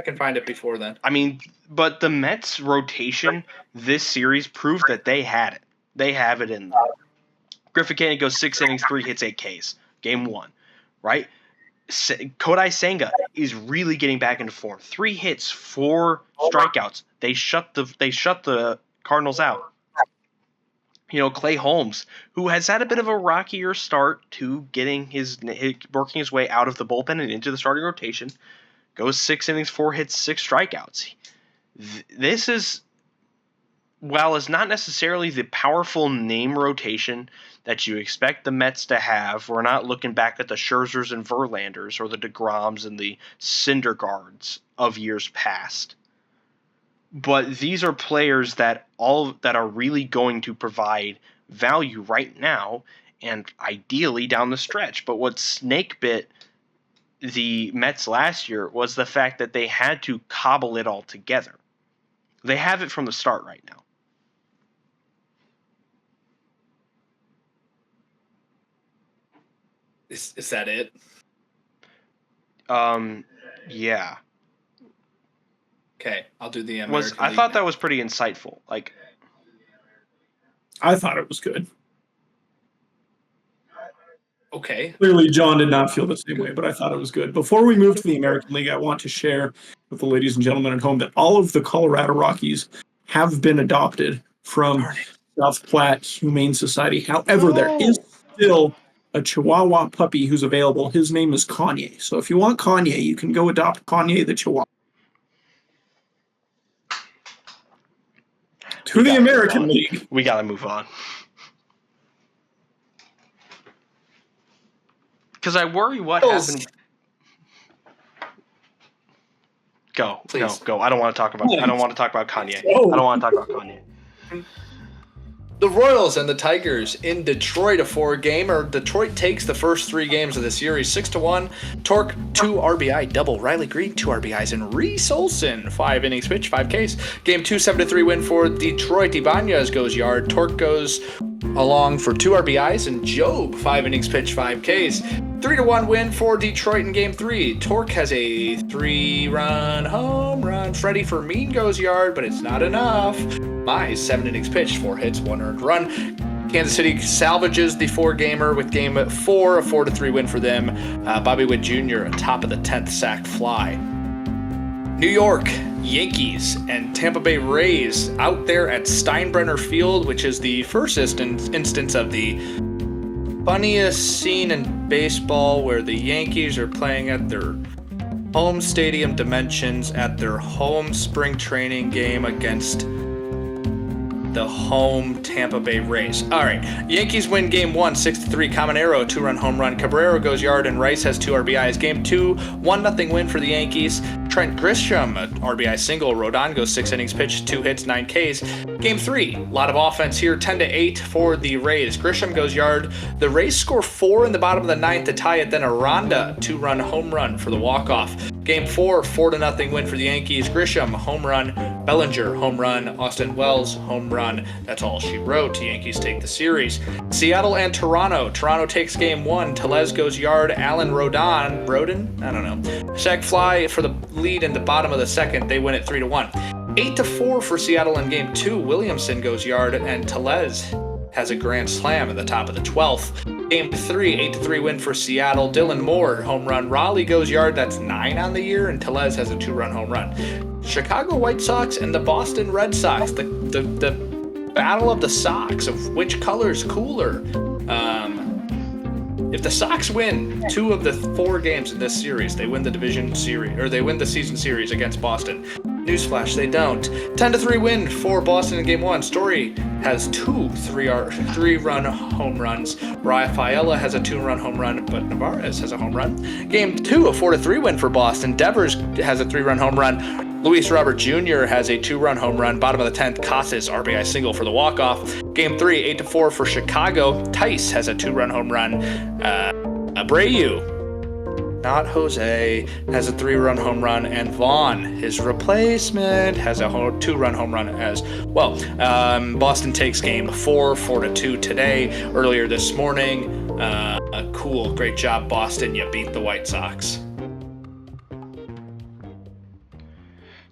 can find it before then. I mean, but the Mets rotation this series proved that they had it. They have it in them. Griffin Canning goes 6 innings, 3 hits, 8 Ks. Game 1, right? Kodai Senga is really getting back into form. 3 hits, 4 strikeouts. They shut the Cardinals out. Clay Holmes, who has had a bit of a rockier start to working his way out of the bullpen and into the starting rotation, goes 6 innings, 4 hits, 6 strikeouts. This is, while it's not necessarily the powerful name rotation that you expect the Mets to have, we're not looking back at the Scherzers and Verlanders or the DeGroms and the Syndergaards of years past. But these are players that are really going to provide value right now and ideally down the stretch. But what snake bit the Mets last year was the fact that they had to cobble it all together. They have it from the start right now. Is that it? Yeah. Okay, I'll do the American I League thought now. that was pretty insightful. I thought it was good. Okay. Clearly, John did not feel the same way, but I thought it was good. Before we move to the American League, I want to share with the ladies and gentlemen at home that all of the Colorado Rockies have been adopted from South Platte Humane Society. However, there is still a Chihuahua puppy who's available. His name is Kanye. So if you want Kanye, you can go adopt Kanye the Chihuahua. To the American League. We got to move on. Because I worry what happened. Go. Please. No, go. I don't want to talk about Kanye. I don't want to talk about Kanye. The Royals and the Tigers in Detroit, a 4-gamer. Detroit takes the first 3 games of the series 6-1. Torque 2 RBI double. Riley Green 2 RBIs and Reese Olson 5 innings pitched, 5 Ks. Game 2 7-3 win for Detroit. Ibanez goes yard. Torque goes along for 2 RBIs and Job 5 innings pitched, 5 Ks. 3-1 win for Detroit in Game 3. Torque has a 3-run home run. Freddie Fermin goes yard, but it's not enough. Mize 7 innings pitched, 4 hits, 1 earned run. Kansas City salvages the 4-gamer with Game 4, a 4-3 win for them. Bobby Witt Jr. atop of the 10th sack fly. New York Yankees and Tampa Bay Rays out there at Steinbrenner Field, which is the first instance of the funniest scene in baseball where the Yankees are playing at their home stadium dimensions at their home spring training game against the home Tampa Bay Rays. All right, Yankees win Game 1, 6-3. Caminero, 2-run home run. Cabrera goes yard, and Rice has 2 RBIs. Game 2, 1-0 win for the Yankees. Trent Grisham, an RBI single. Rodon goes 6 innings pitched, 2 hits, 9 Ks. Game 3, a lot of offense here, 10-8 for the Rays. Grisham goes yard. The Rays score 4 in the bottom of the 9th to tie it. Then Aranda, 2-run home run for the walk-off. Game 4, 4-0 win for the Yankees. Grisham, home run. Bellinger, home run. Austin Wells, home run. That's all she wrote. Yankees take the series. Seattle and Toronto. Toronto takes Game 1. Tellez goes yard. Allen Rodon? I don't know. Sack fly for the lead in the bottom of the 2nd. They win it 3-1. 8-4 for Seattle in Game 2. Williamson goes yard, and Tellez has a grand slam in the top of the 12th. Game 3, 8-3 win for Seattle. Dylan Moore, home run. Raleigh goes yard. That's 9 on the year, and Tellez has a 2-run home run. Chicago White Sox and the Boston Red Sox. The battle of the Sox, of which color's cooler. If the Sox win 2 of the 4 games in this series, they win the division series, or they win the season series against Boston. Newsflash, they don't. 10-3 win for Boston in Game 1. Story has 2 3-run home runs. Rafaela has a 2-run home run, but Navarez has a home run. Game 2, a 4-3 win for Boston. Devers has a 3-run home run. Luis Robert Jr. has a 2-run home run. Bottom of the 10th, Casas RBI single for the walk-off. Game 3, 8-4 for Chicago. Tice has a 2-run home run. Abreu, not Jose, has a 3-run home run, and Vaughn, his replacement, has a 2-run home run as well. Boston takes game 4, 4-2 today. Earlier this morning, cool, great job, Boston. You beat the White Sox.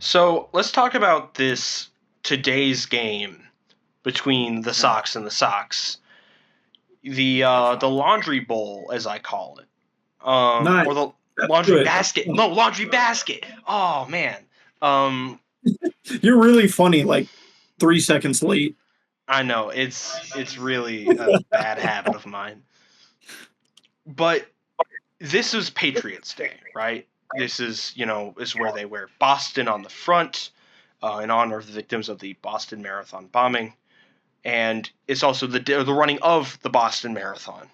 So let's talk about today's game between the Sox and the Sox. The Laundry Bowl, as I call it. Nice. Or the That's laundry good. basket. No, laundry basket. Oh man. You're really funny, like 3 seconds late. I know it's really a bad habit of mine. But this is Patriots Day, right? This is where they wear Boston on the front in honor of the victims of the Boston Marathon bombing, and it's also the running of the Boston Marathon,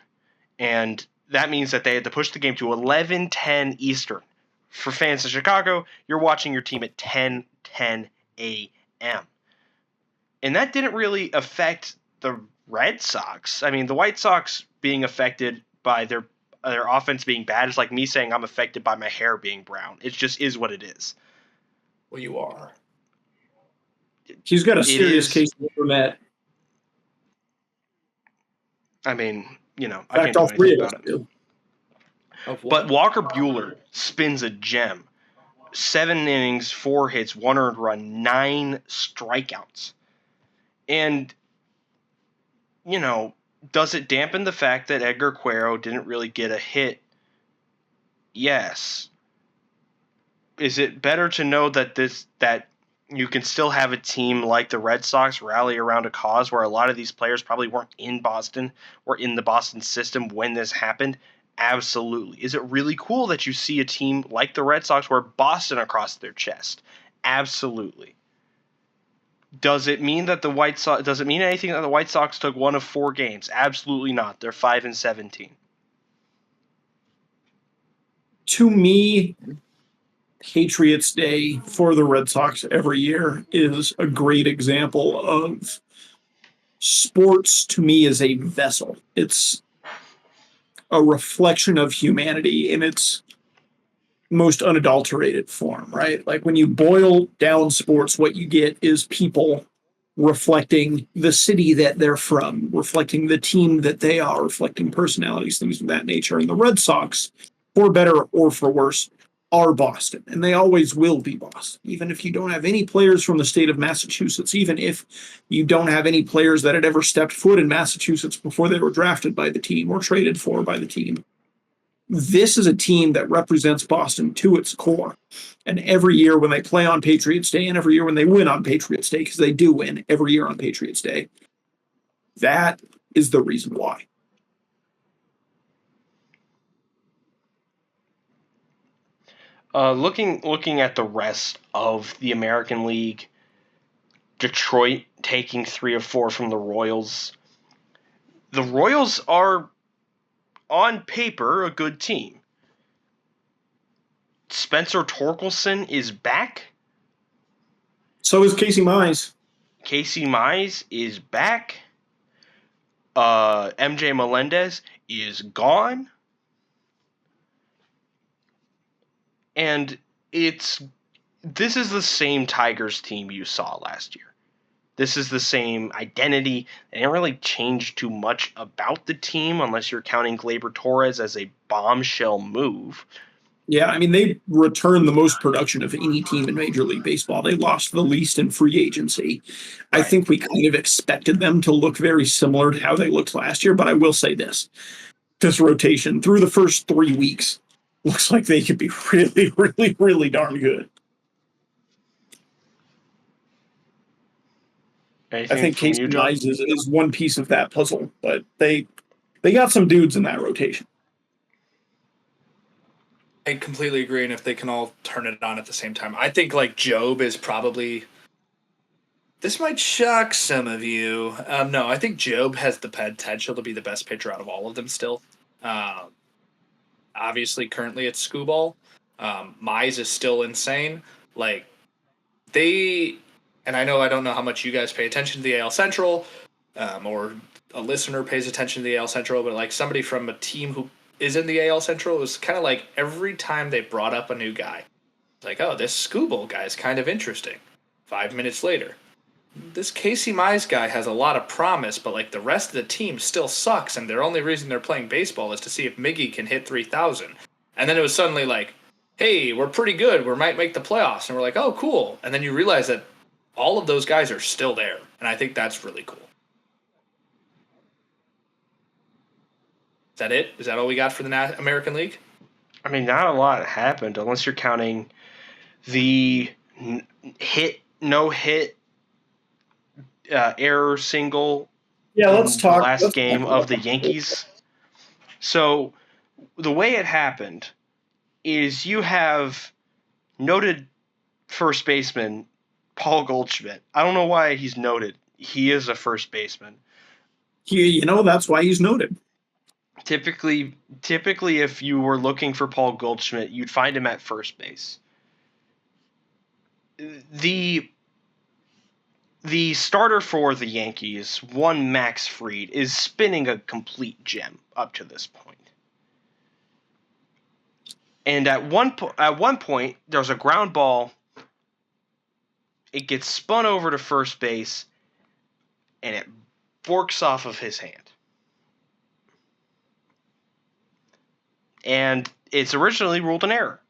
and that means that they had to push the game to 11:10 Eastern. For fans in Chicago, you're watching your team at 10:10 a.m. And that didn't really affect the Red Sox. I mean, the White Sox being affected by their offense being bad is like me saying I'm affected by my hair being brown. It just is what it is. Well, you are. He's got a serious case of internet. I mean, I In fact, can't do all three anything of us about it. do. But Walker Buehler spins a gem. 7 innings, 4 hits, 1 earned run, 9 strikeouts. And, does it dampen the fact that Edgar Cuero didn't really get a hit? Yes. Is it better to know that you can still have a team like the Red Sox rally around a cause where a lot of these players probably weren't in Boston or in the Boston system when this happened? Absolutely. Is it really cool that you see a team like the Red Sox wear Boston across their chest? Absolutely. Does it mean anything that the White Sox took 1 of 4 games? Absolutely not. They're 5-17. To me, Patriots Day for the Red Sox every year is a great example of sports. To me, is a vessel. It's a reflection of humanity in its most unadulterated form, right? Like when you boil down sports, what you get is people reflecting the city that they're from, reflecting the team that they are, reflecting personalities, things of that nature. And the Red Sox, for better or for worse, are Boston, and they always will be Boston. Even if you don't have any players from the state of Massachusetts, even if you don't have any players that had ever stepped foot in Massachusetts before they were drafted by the team or traded for by the team, this is a team that represents Boston to its core. And every year when they play on Patriots Day, and every year when they win on Patriots Day, because they do win every year on Patriots Day, that is the reason why. Looking at the rest of the American League, Detroit taking 3 of 4 from the Royals. The Royals are, on paper, a good team. Spencer Torkelson is back. So is Casey Mize. Casey Mize is back. MJ Melendez is gone. And this is the same Tigers team you saw last year. This is the same identity. They didn't really change too much about the team unless you're counting Gleyber Torres as a bombshell move. Yeah, I mean, they returned the most production of any team in Major League Baseball. They lost the least in free agency. Right. I think we kind of expected them to look very similar to how they looked last year, but I will say this rotation through the first 3 weeks looks like they could be really, really, really darn good. Anything I think Casey Mize is one piece of that puzzle, but they got some dudes in that rotation. I completely agree, and if they can all turn it on at the same time. I think, Job is probably... This might shock some of you. No, I think Job has the potential to be the best pitcher out of all of them still. Obviously, currently it's Skubal. Mize is still insane. and I don't know how much you guys pay attention to the AL Central, or a listener pays attention to the AL Central, but like somebody from a team who is in the AL Central, it was kind of like every time they brought up a new guy, it's like, oh, this Skubal guy is kind of interesting. 5 minutes later, this Casey Mize guy has a lot of promise, but like the rest of the team still sucks, and their only reason they're playing baseball is to see if Miggy can hit 3,000. And then it was suddenly like, hey, we're pretty good. We might make the playoffs. And we're like, oh, cool. And then you realize that all of those guys are still there. And I think that's really cool. Is that it? Is that all we got for the American League? I mean, not a lot happened unless you're counting the no-hit error single. Yeah, let's talk. Last game of the Yankees. So the way it happened is you have noted first baseman Paul Goldschmidt. I don't know why he's noted. He is a first baseman. That's why he's noted. Typically, if you were looking for Paul Goldschmidt, you'd find him at first base. The starter for the Yankees, one Max Fried, is spinning a complete gem up to this point. And at one point, there's a ground ball. It gets spun over to first base, and it forks off of his hand. And it's originally ruled an error,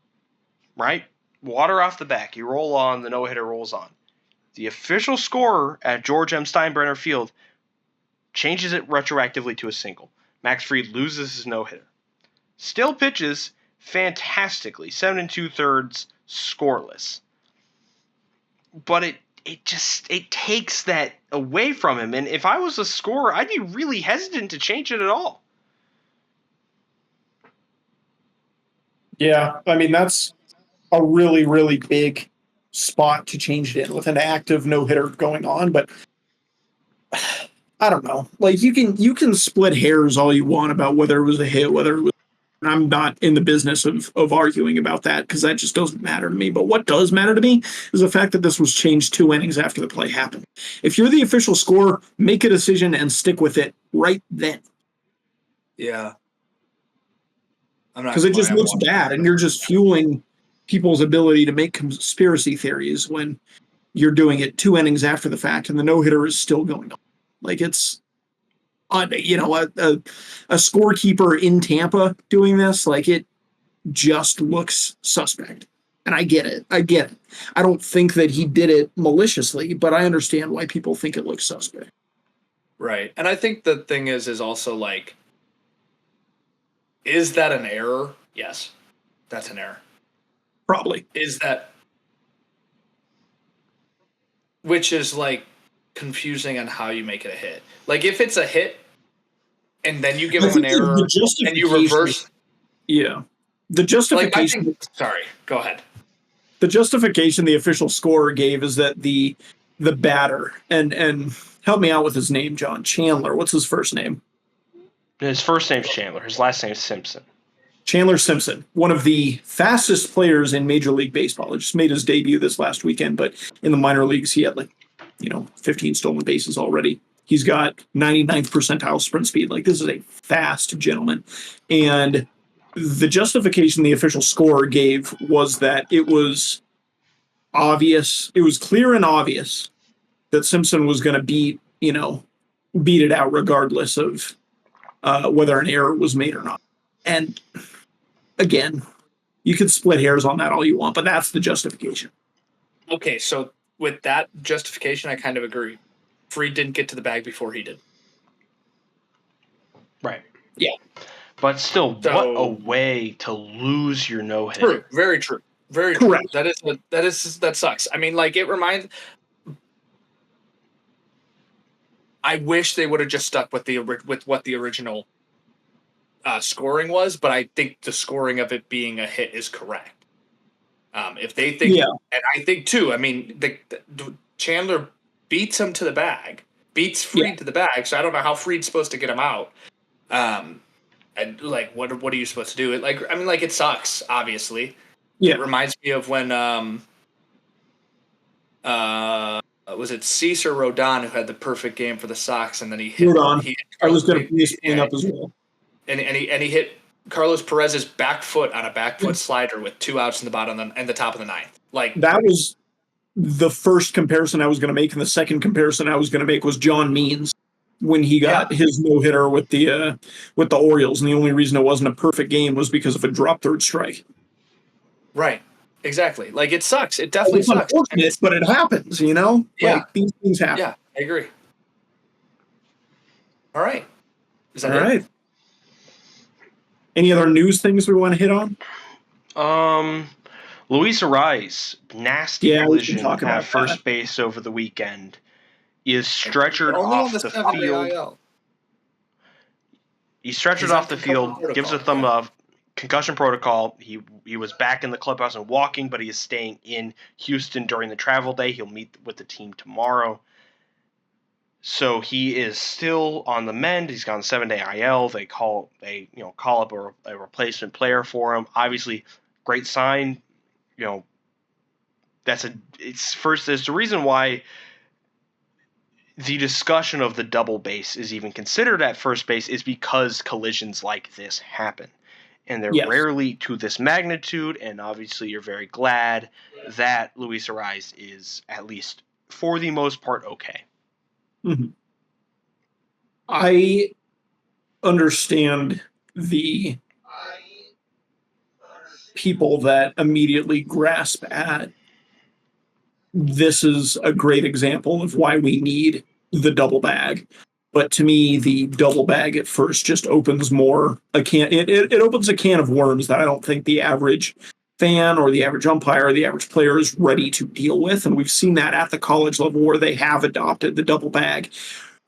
right? Water off the back. You roll on, the no-hitter rolls on. The official scorer at George M. Steinbrenner Field changes it retroactively to a single. Max Fried loses his no-hitter. Still pitches fantastically, 7 2/3 scoreless. But it takes that away from him. And if I was a scorer, I'd be really hesitant to change it at all. Yeah, I mean, that's a really, really big spot to change it in with an active no-hitter going on. But I don't know. Like, you can split hairs all you want about whether it was a hit, whether it was. I'm not in the business of arguing about that because that just doesn't matter to me. But what does matter to me is the fact that this was changed 2 innings after the play happened. If you're the official scorer, make a decision and stick with it right then. Yeah. Because it just looks bad, and you're just fueling people's ability to make conspiracy theories when you're doing it 2 innings after the fact and the no-hitter is still going on. Like, it's a scorekeeper in Tampa doing this, like, it just looks suspect. And I get it. I don't think that he did it maliciously, but I understand why people think it looks suspect. Right. And I think the thing is also like, is that an error? Yes, that's an error. Probably. Which is like confusing on how you make it a hit. Like, if it's a hit and then you give him an error and you reverse. Yeah. The justification. Sorry, go ahead. The justification the official scorer gave is that the batter, and help me out with his name, John. Chandler. What's his first name? His first name's Chandler. His last name's Simpson. Chandler Simpson, one of the fastest players in Major League Baseball. He just made his debut this last weekend, but in the minor leagues, he had 15 stolen bases already. He's got 99th percentile sprint speed. Like, this is a fast gentleman. And the justification the official scorer gave was that it was obvious. It was clear and obvious that Simpson was going to beat it out regardless of whether an error was made or not. And again, you can split hairs on that all you want, but that's the justification. Okay, so with that justification, I kind of agree. Fried didn't get to the bag before he did. Right. Yeah. But still, what a way to lose your no-hitter. True. Very true. Very correct. True. That sucks. I mean, like, it reminds. I wish they would have just stuck with what the original scoring was, but I think the scoring of it being a hit is correct. If they think, and I think too. I mean, the Chandler beats him to the bag, beats Fried to the bag. So I don't know how Fried's supposed to get him out. And like, what are you supposed to do? It sucks. Obviously, it reminds me of when was it Cease or Rodon who had the perfect game for the Sox, and then he hit. Rodon. I was going to bring this point up as well. And he hit Carlos Perez's back foot on a back foot slider with 2 outs in the bottom and the top of the ninth. Like that was the first comparison I was going to make, and the second comparison I was going to make was John Means when he got his no hitter with the Orioles, and the only reason it wasn't a perfect game was because of a drop third strike. Right. Exactly. Like it sucks. It definitely sucks. Unfortunate, but it happens. You know. Yeah. Like, these things happen. Yeah, I agree. All right. Is that all it? Right. Any other news things we want to hit on? Luis Arraez, nasty collision at first base over the weekend, is stretchered off the field. He's stretchered off the field, gives a thumb up. Concussion protocol. He was back in the clubhouse and walking, but he is staying in Houston during the travel day. He'll meet with the team tomorrow. So he is still on the mend. He's gone 7-day IL. They call up a replacement player for him. Obviously, great sign. It's the reason why the discussion of the double base is even considered at first base is because collisions like this happen. And they're rarely to this magnitude, and obviously you're very glad that Luis Arraez is, at least for the most part, okay. Mm-hmm. I understand the people that immediately grasp at this is a great example of why we need the double bag. But to me, the double bag at first just opens it opens a can of worms that I don't think the average fan or the average umpire or the average player is ready to deal with. And we've seen that at the college level where they have adopted the double bag.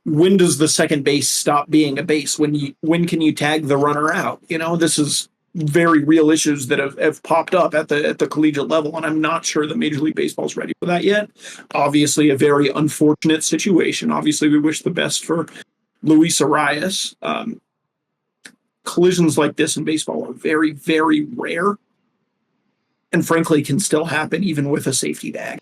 When does the second base stop being a base? When can you tag the runner out? This is very real issues that have popped up at the collegiate level, and I'm not sure that Major League Baseball is ready for that yet. Obviously, a very unfortunate situation. Obviously, we wish the best for Luis Arraez. Collisions like this in baseball are very, very rare, and frankly, can still happen even with a safety bag.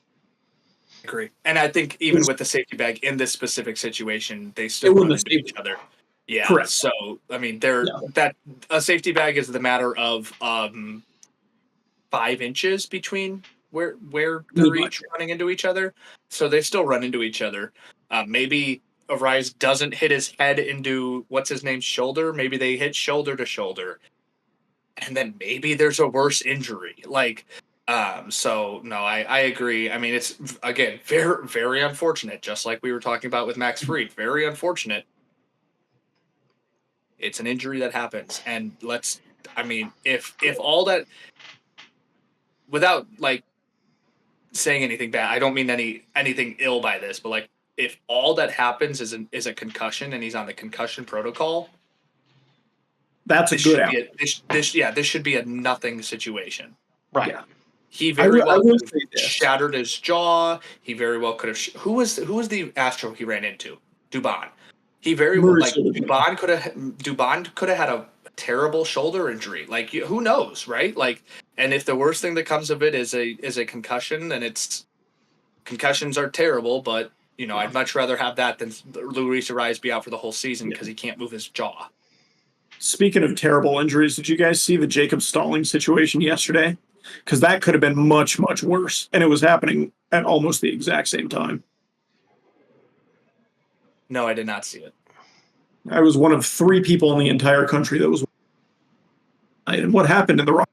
I agree, and I think even with the safety bag in this specific situation, they still run into each other. Yeah, correct. So I mean, that a safety bag is the matter of 5 inches between where they're each running into each other. So they still run into each other. Maybe Arraez doesn't hit his head into what's his name's shoulder. Maybe they hit shoulder to shoulder, and then maybe there's a worse injury. So no, I agree. I mean, it's again very, very unfortunate. Just like we were talking about with Max Fried, very unfortunate. It's an injury that happens, and if all that, without saying anything bad, I don't mean anything ill by this, but if all that happens is a concussion and he's on the concussion protocol, that's a good. This should be a nothing situation, right? Yeah. He very well could have shattered his jaw. He very well could have. Who was the Astro he ran into? Dubon. He very well Dubon could have had a terrible shoulder injury. Who knows, right? And if the worst thing that comes of it is a concussion, then concussions are terrible. But I'd much rather have that than Luis Arraez be out for the whole season because he can't move his jaw. Speaking of terrible injuries, did you guys see the Jacob Stallings situation yesterday? Because that could have been much, much worse, and it was happening at almost the exact same time. No, I did not see it. I was one of 3 people in the entire country that was. And what happened in the Rock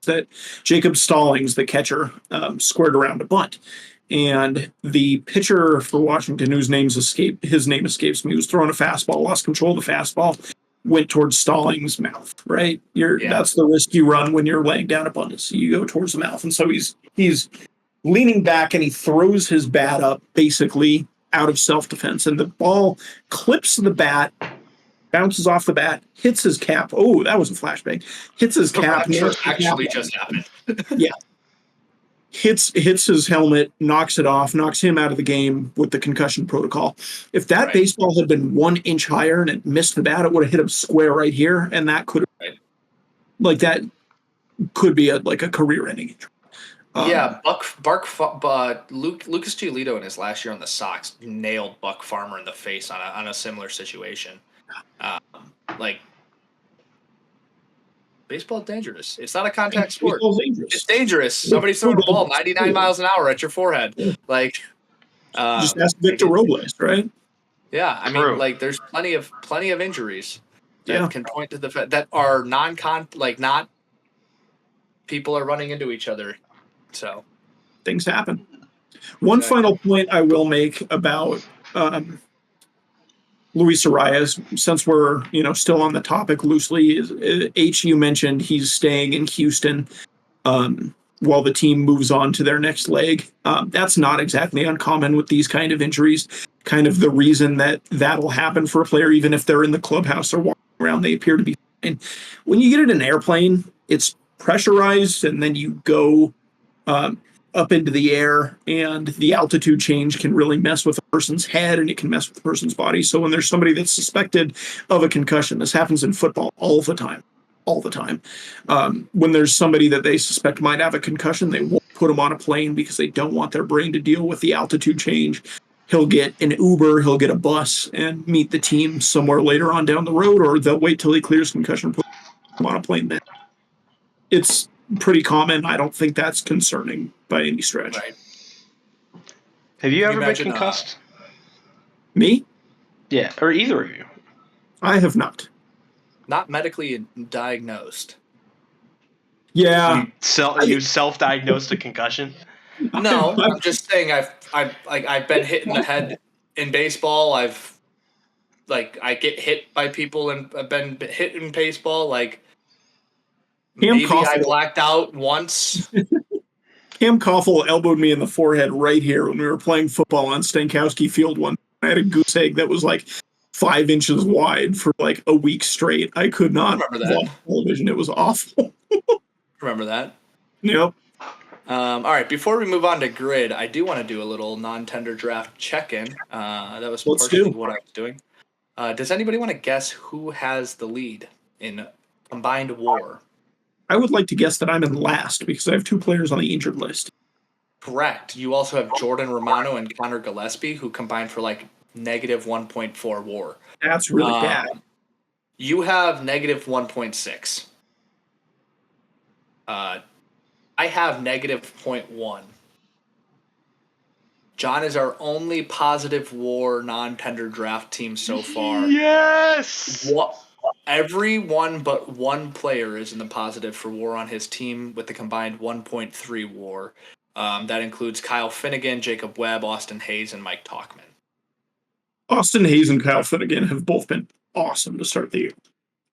is that Jacob Stallings, the catcher, squared around a bunt. And the pitcher for Washington, his name escapes me, was throwing a fastball, lost control of the fastball, went towards Stallings' mouth, right? That's the risk you run when you're laying down a bunt. So you go towards the mouth. And so he's leaning back and he throws his bat up basically out of self-defense, and the ball clips the bat, bounces off the bat, hits his cap. Oh, that was a flashbang. Hits his cap. Actually just happened. Yeah. Hits his helmet, knocks it off, knocks him out of the game with the concussion protocol. If that baseball had been 1 inch higher and it missed the bat, it would have hit him square right here, and that could have, that could be a career-ending injury. Yeah, Lucas Giolito in his last year on the Sox nailed Buck Farmer in the face on a similar situation. Like, baseball is dangerous. It's not a contact sport. It's dangerous. Somebody's throwing a ball 99 miles an hour at your forehead. Like, just ask Victor Robles, right? Yeah, I mean, like, there's plenty of injuries that can point to the fact that are not people are running into each other. So things happen. One final point I will make about Luis Arraez, since we're still on the topic loosely, is you mentioned he's staying in Houston while the team moves on to their next leg. That's not exactly uncommon with these kind of injuries. Kind of the reason that'll happen for a player, even if they're in the clubhouse or walking around, they appear to be fine. When you get in an airplane, it's pressurized, and then you go up into the air, and the altitude change can really mess with a person's head, and it can mess with a person's body. So when there's somebody that's suspected of a concussion, this happens in football all the time. When there's somebody that they suspect might have a concussion, they won't put them on a plane because they don't want their brain to deal with the altitude change. He'll get an Uber, he'll get a bus, and meet the team somewhere later on down the road, or they'll wait till he clears concussion and put him on a plane then. It's pretty common. I don't think that's concerning by any stretch. Right. Have you ever been concussed? Me? Yeah, or either of you. I have not. Not medically diagnosed. Yeah. You self-diagnosed a concussion? No, I'm just saying I've been hit in the head in baseball. I get hit by people, and I've been hit in baseball. Like, maybe I blacked out once. Cam Koffel elbowed me in the forehead right here when we were playing football on Stankowski Field one. I had a goose egg that was like 5 inches wide for like a week straight. I could not watch television. It was awful. Remember that? Yep. All right, before we move on to grid, I do want to do a little non-tender draft check-in. That was partially what I was doing. Does anybody want to guess who has the lead in combined WAR? I would like to guess that I'm in last because I have 2 players on the injured list. Correct. You also have Jordan Romano and Connor Gillespie, who combined for like negative 1.4 WAR. That's really bad. You have negative 1.6. I have negative 0.1. John is our only positive WAR non-tender draft team so far. Yes! Everyone but one player is in the positive for WAR on his team with the combined 1.3 WAR. That includes Kyle Finnegan, Jacob Webb, Austin Hayes, and Mike Talkman. Austin Hayes and Kyle Finnegan have both been awesome to start the year.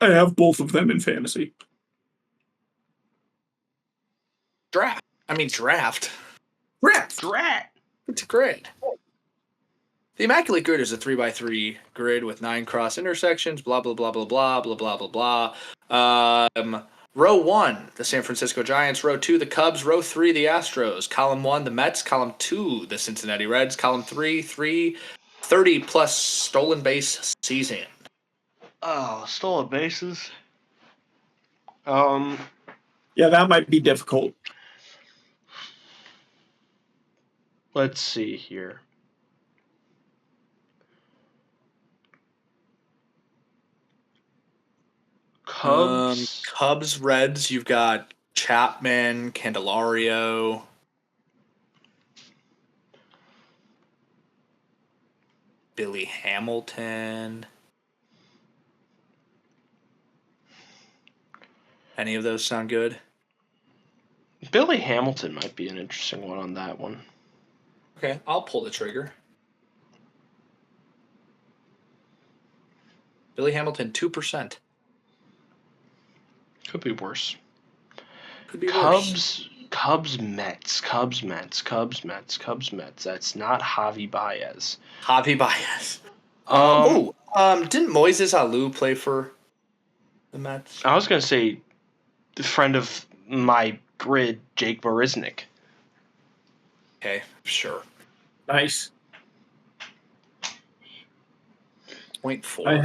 I have both of them in fantasy. Draft. It's a grid. The Immaculate Grid is a 3x3 grid with 9 cross intersections, blah, blah, blah, blah, blah, blah, blah, blah, blah. Row 1, the San Francisco Giants. Row 2, the Cubs. Row 3, the Astros. Column 1, the Mets. Column 2, the Cincinnati Reds. Column 3, 30-plus stolen base season. Oh, stolen bases. Yeah, that might be difficult. Let's see here. Cubs, Reds, you've got Chapman, Candelario. Billy Hamilton. Any of those sound good? Billy Hamilton might be an interesting one on that one. Okay, I'll pull the trigger. Billy Hamilton, 2%. Could be worse. Could be worse. Cubs, Mets. That's not Javi Baez. Didn't Moises Alou play for the Mets? I was going to say the friend of my grid, Jake Marisnik. Okay, sure. Nice. 0.4. I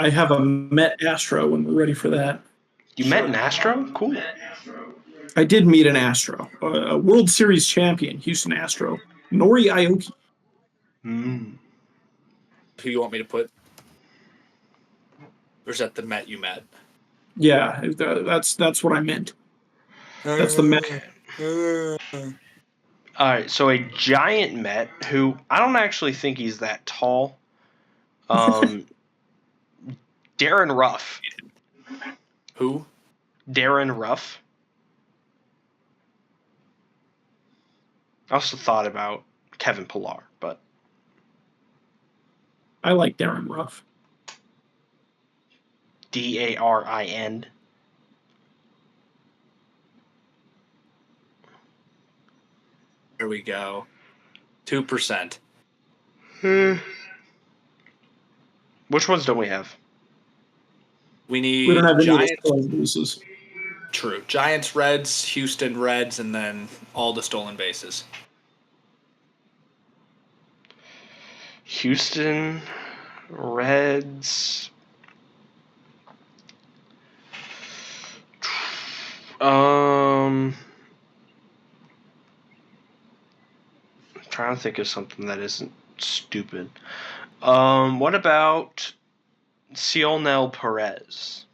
have a Met Astro when we're ready for that. You met an Astro? Cool. I did meet an Astro, a World Series champion, Houston Astro, Nori Aoki. Who you want me to put? Or is that the Met you met? Yeah, that's what I meant. That's the Met. All right, so a giant Met who I don't actually think he's that tall. Darren Ruff. Who? Darren Ruff. I also thought about Kevin Pillar, but I like Darren Ruff. Darin. Here we go. 2%. Which ones don't we have? We need We don't have any Giants. of the stolen bases. True. Giants, Reds, Houston Reds, and then all the stolen bases. Houston Reds. I'm trying to think of something that isn't stupid. What about Cionel Perez?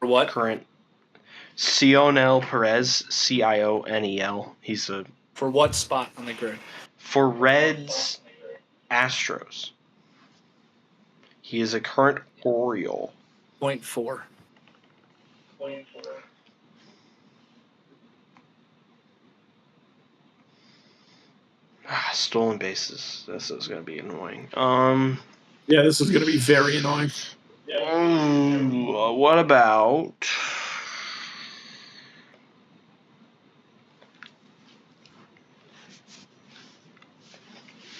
For what? Current Cionel Perez, Cionel. He's a For what spot on the grid? for Reds, Astros. He is a current Oriole. 0.4. Stolen bases. This is going to be annoying. Yeah, this is going to be very annoying. What about?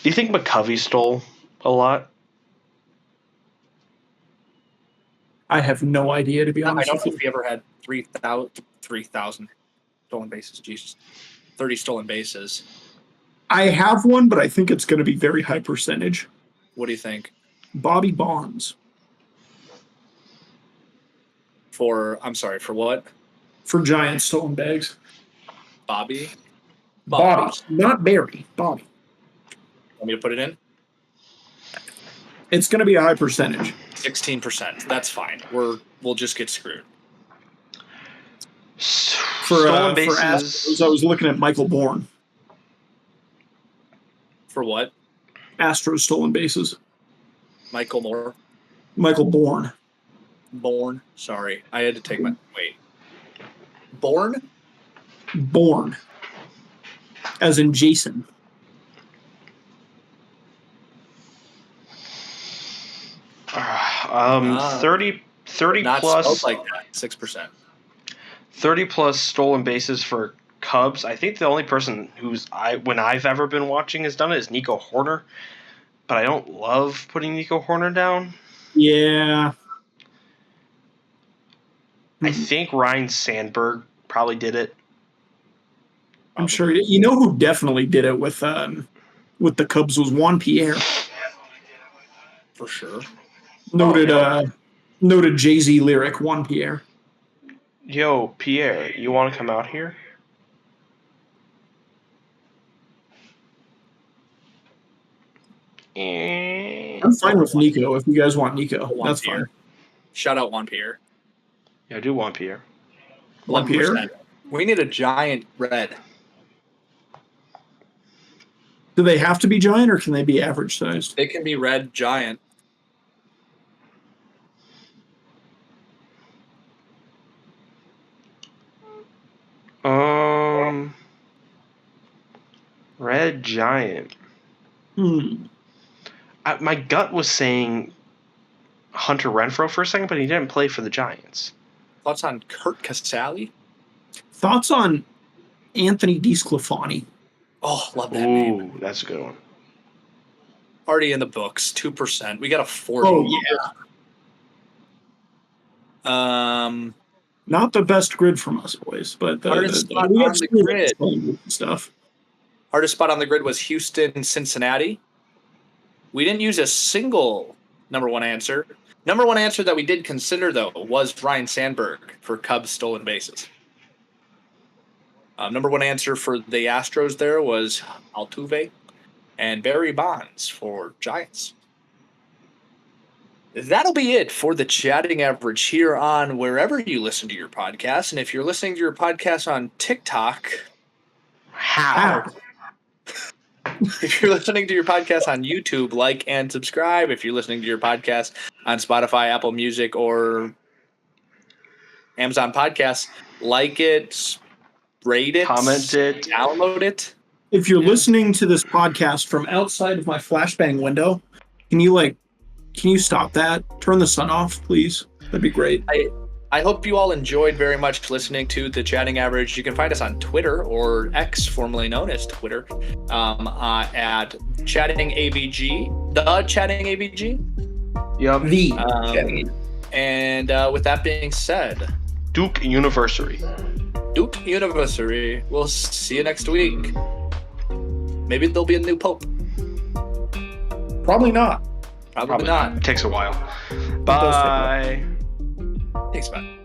Do you think McCovey stole a lot? I have no idea, to be I honest don't with know you. if he ever had 3,000 stolen bases. Jesus. 30 stolen bases. I have one, but I think it's going to be very high percentage. What do you think? Bobby Bonds. I'm sorry, for what? For Giants stolen bags. Bobby? Bobby. Not Barry. Bobby. Want me to put it in? It's going to be a high percentage. 16%. That's fine. We'll just get screwed. For Stolen Astros, I was looking at Michael Bourne. For what? Astros stolen bases. Michael Moore? Michael Bourne. Born? Sorry. I had to take my... Wait. Born? Bourne. As in Jason. Um, 30 Not plus spelled like that. 6%. 30 plus stolen bases for Cubs. I think the only person when I've ever been watching has done it is Nico Horner, but I don't love putting Nico Horner down. Yeah. I think Ryan Sandberg probably did it. I'm sure. You know who definitely did it with the Cubs was Juan Pierre. For sure. Noted Jay-Z lyric, Juan Pierre. Yo, Pierre, you want to come out here? I'm fine with Nico if you guys want Nico. That's fine. Shout out Juan Pierre. Yeah, I do want Pierre. Juan Pierre? We need a giant red. Do they have to be giant or can they be average sized? They can be red giant. Red giant. My gut was saying Hunter Renfroe for a second, but he didn't play for the Giants. Thoughts on Kurt Casale? Thoughts on Anthony DeSclafani? Oh, love that name. Ooh, that's a good one. Already in the books, 2%. We got a 40. Oh, yeah. Not the best grid from us, boys, but hardest spot on the grid. Stuff. Hardest spot on the grid was Houston, Cincinnati. We didn't use a single number one answer. Number one answer that we did consider, though, was Ryan Sandberg for Cubs stolen bases. Number one answer for the Astros there was Altuve and Barry Bonds for Giants. That'll be it for the chatting average here on wherever you listen to your podcast. And if you're listening to your podcast on TikTok, How? If you're listening to your podcast on YouTube, like and subscribe. If you're listening to your podcast on Spotify, Apple Music, or Amazon Podcasts, like it, rate it, Comment it, download it. If you're listening to this podcast from outside of my flashbang window, can you stop that? Turn the sun off, please. That'd be great. I hope you all enjoyed very much listening to the Chatting Average. You can find us on Twitter, or X, formerly known as Twitter, at Chatting AVG, the Chatting AVG. Yep. And with that being said, Duke University. We'll see you next week. Maybe there'll be a new pope. Probably not. Probably not. It takes a while. Bye. Thanks, man.